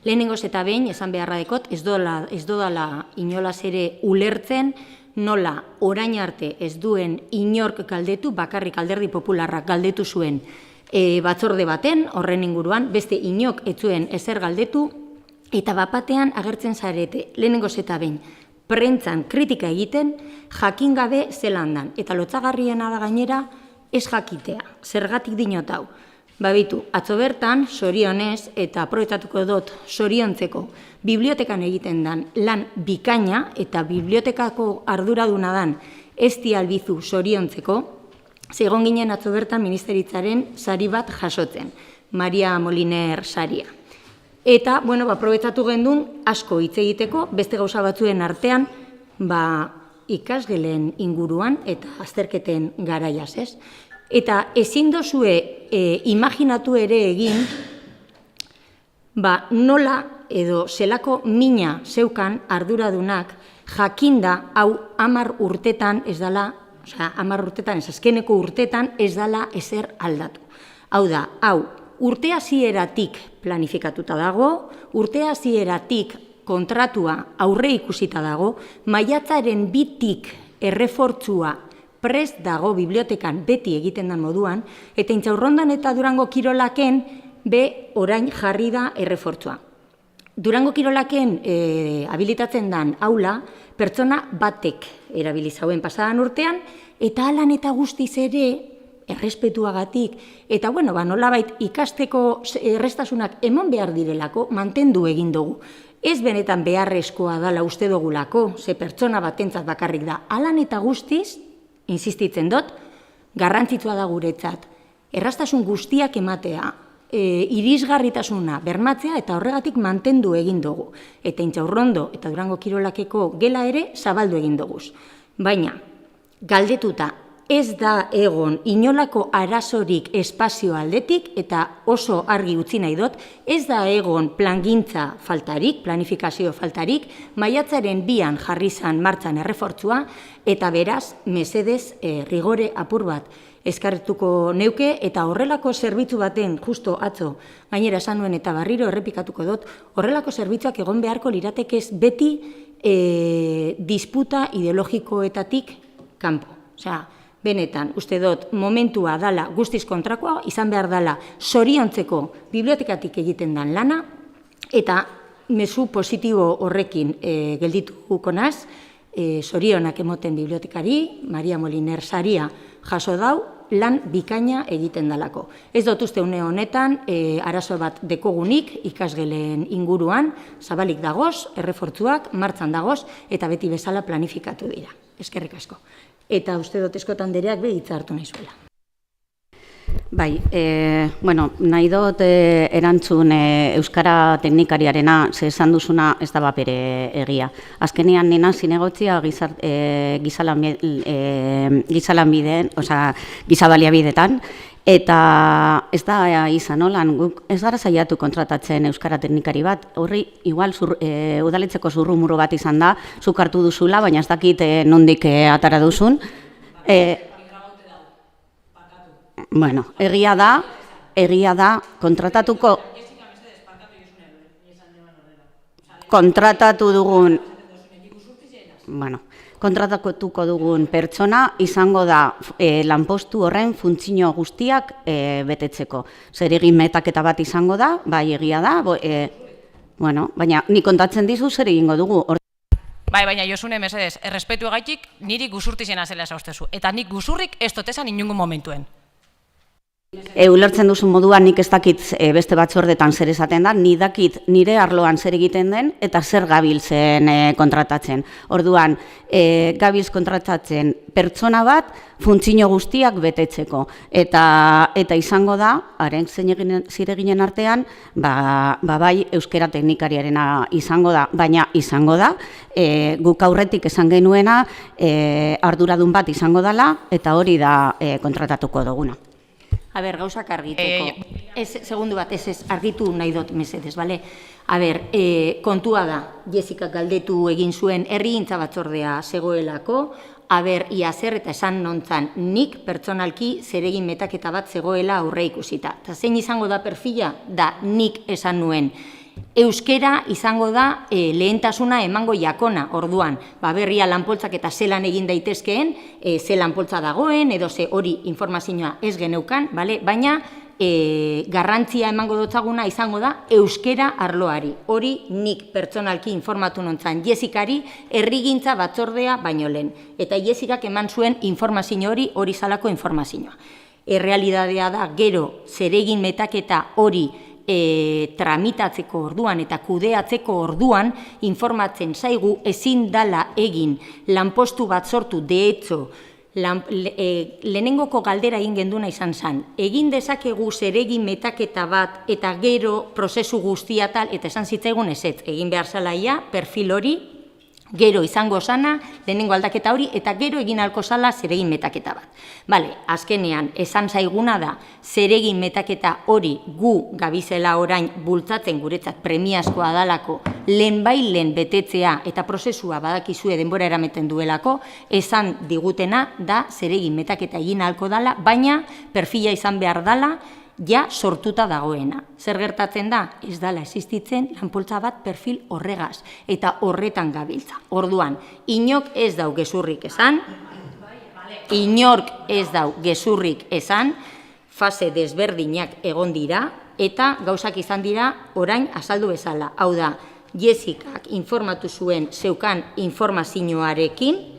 Lehenengoz eta behin, esan beharra dekot, ez dodala inolaz ere ulertzen nola orain arte ez duen inork galdetu, bakarrik Alderdi Popularrak galdetu zuen batzorde baten, horren inguruan, beste inok ez zuen ezer galdetu, eta bapatean agertzen zarete, lehenengoz eta behin, prentzan kritika egiten, jakin gabe zelan dan, eta lotsagarriena da gainera, ez jakitea, zergatik dinot hau. Babitu, atzo bertan, zorionez, eta aprobetxatuko dut zoriontzeko, bibliotekan egiten dan lan bikaina, eta bibliotekako arduraduna dan Esti Albizu zoriontzeko, zegon ginen atzo bertan ministeritzaren sari bat jasotzen, Maria Moliner saria. Eta, aprobetxatu gendun asko hitz egiteko, beste gauza batzuen artean, ikasgelen inguruan eta azterketen garaiaz, ez? Eta ezin dozue imaginatu ere egin, nola edo zelako mina zeukan arduradunak jakinda hau 10 urtetan ez dala, 10 urtetan, ez azkeneko urtetan ez dala ezer aldatu. Hau da, urte hasieratik planifikatuta dago, urte hasieratik kontratua aurre ikusita dago, maiatzaren 2tik errefortzua prest dago bibliotekan beti egiten den moduan, eta Intxaurrondan eta Durango Kirolaken orain jarri da errefortzua. Durango Kirolaken habilitatzen den aula, pertsona batek erabilizauen pasadan urtean, eta alan eta guztiz ere, errespetuagatik, eta nolabait ikasteko errestasunak eman behar direlako, mantendu egin dugu. Ez benetan beharrezkoa dala uste dugulako, ze pertsona batentzat bakarrik da. Alan eta guztiz, insistitzen dut, garrantzitsua da guretzat. Errastasun guztiak ematea, irisgarritasuna bermatzea eta horregatik mantendu egin dugu. Eta Intxaurrondo eta Durango Kirolakeko gela ere zabaldu egin dugu. Baina, galdetuta, ez da egon inolako arazorik espazio aldetik eta oso argi utzi nahi dut, ez da egon plangintza faltarik, planifikazio faltarik, maiatzaren 2an jarri zan martxan errefortzua eta beraz, mesedez, rigore apur bat eskartuko neuke eta horrelako zerbitzu baten justo atzo gainera esan nuen eta barriro errepikatuko dut, horrelako zerbitzuak egon beharko liratekez beti disputa ideologikoetatik kanpo. Osea, benetan, uste dut, momentua dala guztiz kontrakoa, izan behar dala zoriontzeko bibliotekatik egiten dan lana, eta mezu positibo horrekin geldituko naz, zorionak emoten bibliotekari, Maria Moliner saria jaso dau, lan bikaina egiten dalako. Ez dut uste une honetan, arazo bat dekogunik ikasgelen inguruan, zabalik dagoz, errefortzuak, martzan dagoz, eta beti bezala planifikatu dira. Eskerrik asko. Eta uste dut eskotan dereak behitza hartu nahi zuela. Bai, nahi dut erantzun Euskara teknikariarena, ze esan duzuna ez da bapere egia. Azkenean nena zinegotzia gizabaliabidetan, eta ez da izan holan, guk ez gara saiatu kontratatzen Euskara teknikari bat, horri igual udaletzeko zurrumuru bat izan da, zuk hartu duzula, baina ez dakit nondik atara duzun. Bueno, egia da, kontratatuko dugun pertsona izango da lanpostu horren funtzio guztiak betetzeko. Zeregin metaketa bat izango da, bai egia da, baina ni kontatzen dizu zer egingo dugu. Bai, baina Josune, mesedez, errespetu egaitik niri guzurtizena zela esaustezu. Eta nik guzurrik ez dotezan inungun momentuen. Ulertzen duzun moduan nik ez dakit beste batzordetan zer esaten da, ni dakit nire arloan zer egiten den eta zer gabiltzen kontratatzen. Orduan, gabiltz kontratatzen pertsona bat funtzio guztiak betetzeko. Eta izango da, haren zireginen artean, bai euskera teknikariarena izango da, baina izango da, guk aurretik esan genuena arduradun bat izango dela eta hori da kontratatuko duguna. Gauzak argiteko. Segundu bat, argitu nahi dut mesedez, bale? Kontua da, Jessica galdetu egin zuen herrigintza batzordea zegoelako, ia zer eta esan nontzan, nik pertsonalki zeregin metaketa bat zegoela aurre ikusita. Eta zein izango da perfila? Da, nik esan nuen. Euskera izango da lehentasuna emango jakona, orduan, berria lanpoltzak eta zelan egin daitezkeen, ze lanpoltza dagoen, edo ze hori informazioa ez geneukan, baina garrantzia emango dotzaguna izango da euskera arloari. Hori nik pertsonalki informatu nontzan Jessicari herrigintza batzordea baino lehen. Eta Jessicak eman zuen informazio hori zalako informazioa. Errealidadea da, gero zeregin metaketa hori tramitatzeko orduan eta kudeatzeko orduan informatzen zaigu ezin dala egin lanpostu bat sortu, de hecho, lehenengoko galdera egin genduna izan zen. Egin dezakegu zeregin metaketa bat eta gero prozesu guztia tal, eta esan zitzaigun ezetz, egin behar zalaia, perfil hori, gero izango sana, lehenengo aldaketa hori, eta gero egin alko zala zeregin metaketa bat. Azkenean, esan zaiguna da, zeregin metaketa hori gu gabizela orain bultzatzen guretzat premiazkoa dalako, lehen betetzea eta prozesua badakizue denbora erameten duelako, esan digutena da zeregin metaketa egin alko dala, baina perfila izan behar dala, ja sortuta dagoena. Zer gertatzen da? Ez dala existitzen lanpoltza bat perfil horregaz, eta horretan gabiltza. Orduan, inork ez dau gezurrik esan, fase desberdinak egon dira, eta gauzak izan dira orain azaldu bezala. Hau da, Jessicak informatu zuen zeukan informazioarekin,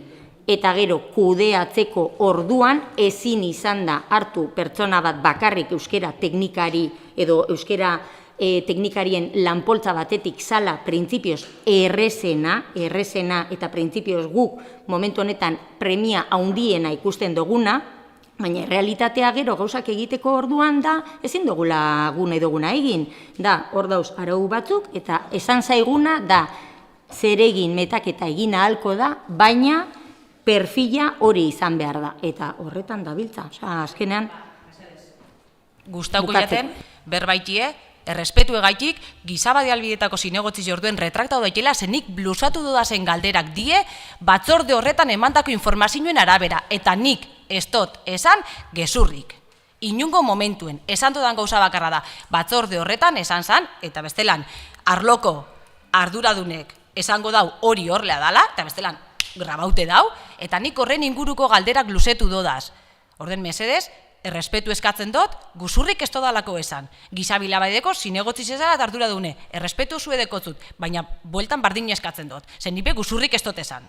eta gero kudeatzeko orduan ezin izan da hartu pertsona bat bakarrik euskera teknikari edo euskera teknikarien lanpoltza batetik zala printzipioz errezena eta printzipioz guk momentu honetan premia handiena ikusten duguna, baina realitatea gero gauzak egiteko orduan da ezin dugula gune duguna egin. Da, hor dauz arau batzuk eta esan zaiguna da zeregin metaketa egin ahalko da, baina perfila hori izan behar da, eta horretan dabiltza. Azkenean, gustauko jaten, berbaitie, errespetu egaitik, gizabadialbidetako zinegotzi jorduen retraktau daitela, zenik blusatu dudazen galderak die, batzorde horretan emandako informazioen arabera, eta nik ez dut esan gezurrik. Inungo momentuen, esan dudan gauza bakarra da, batzorde horretan esan zan, eta bestelan, arloko arduradunek, esango dau hori horrela dala, eta bestelan grabaute dau, eta nik horren inguruko galderak luzetu dodaz. Orden mesedez, errespetu eskatzen dut, guzurrik ez todalako esan. Gizabila baideko, zinegotziz ezara eta ardura dune. Errespetu zu edekotzut, baina bueltan bardin eskatzen dut. Zen nipe guzurrik ez dut esan.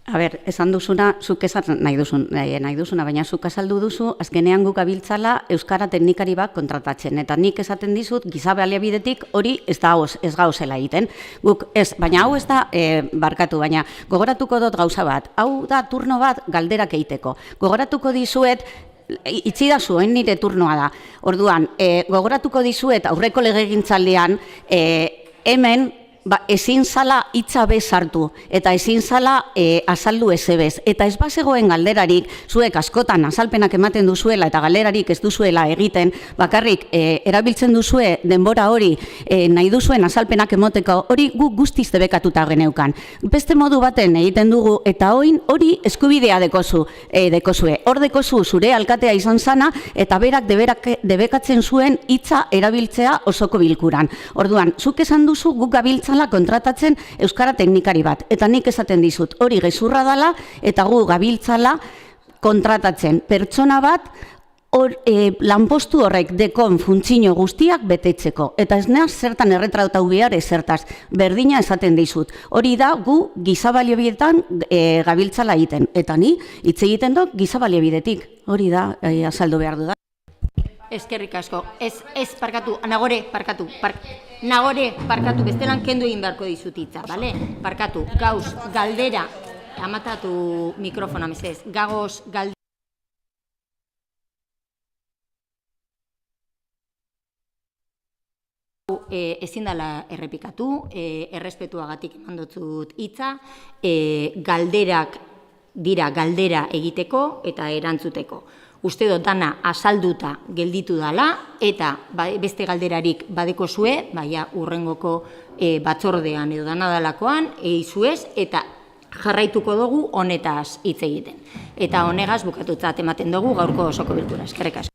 A ber, esan duzuna, zuk esan nahi duzuna, baina zuk azaldu duzu, azkenean guk abiltzala Euskara teknikari bat kontratatzen. Eta nik esaten dizut, giza baliabidetik hori ez gauzela egiten. Guk ez, baina hau ez da barkatu, baina gogoratuko dut gauza bat. Hau da turno bat galderak egiteko. Gogoratuko dizuet, itzi da zuen nire turnoa da. Orduan, gogoratuko dizuet aurreko legegintzaldean, hemen, ezin zala hitza bez hartu, eta ezin zala azaldu ezebez. Eta ez bazegoen galderarik, zuek askotan azalpenak ematen duzuela, eta galderarik ez duzuela egiten, bakarrik erabiltzen duzue denbora hori, nahi duzuen azalpenak emoteko, hori guk guztiz debekatuta geneukan. Beste modu baten egiten dugu, eta hori eskubidea dekozue. Hor dekozu zure alkatea izan zana, eta berak debekatzen zuen hitza erabiltzea osoko bilkuran. Orduan, zuk esan duzu guk gabiltzan kontratatzen Euskara teknikari bat. Eta nik esaten dizut, hori gezurra dala, eta gu gabiltzala kontratatzen pertsona bat lanpostu horrek dekon funtzio guztiak betetzeko. Eta ez neaz zertan erretratau behar ezertaz. Berdina esaten dizut. Hori da gu gizabaliobidetan gabiltzala egiten. Eta ni hitz egiten dut gizabaliobidetik. Hori da azaldu behar du da. Eskerrik asko. Ez, parkatu, Nagore, parkatu, bestelan kendu egin beharko dizut hitza, bale? Parkatu, gauz, galdera, amatatu mikrofona, mesez, gagoz, galdera. Ezin dela errepikatu, errespetuagatik eman dutzut hitza, galderak dira galdera egiteko eta erantzuteko. Uste dut dana azalduta gelditu dala, eta beste galderarik badeko zue, baina urrengoko batzordean edo dana dalakoan, eizuez, eta jarraituko dugu honetaz hitz egiten. Eta honegaz bukatutzat ematen dugu gaurko osoko bilkura. Eskerrik asko.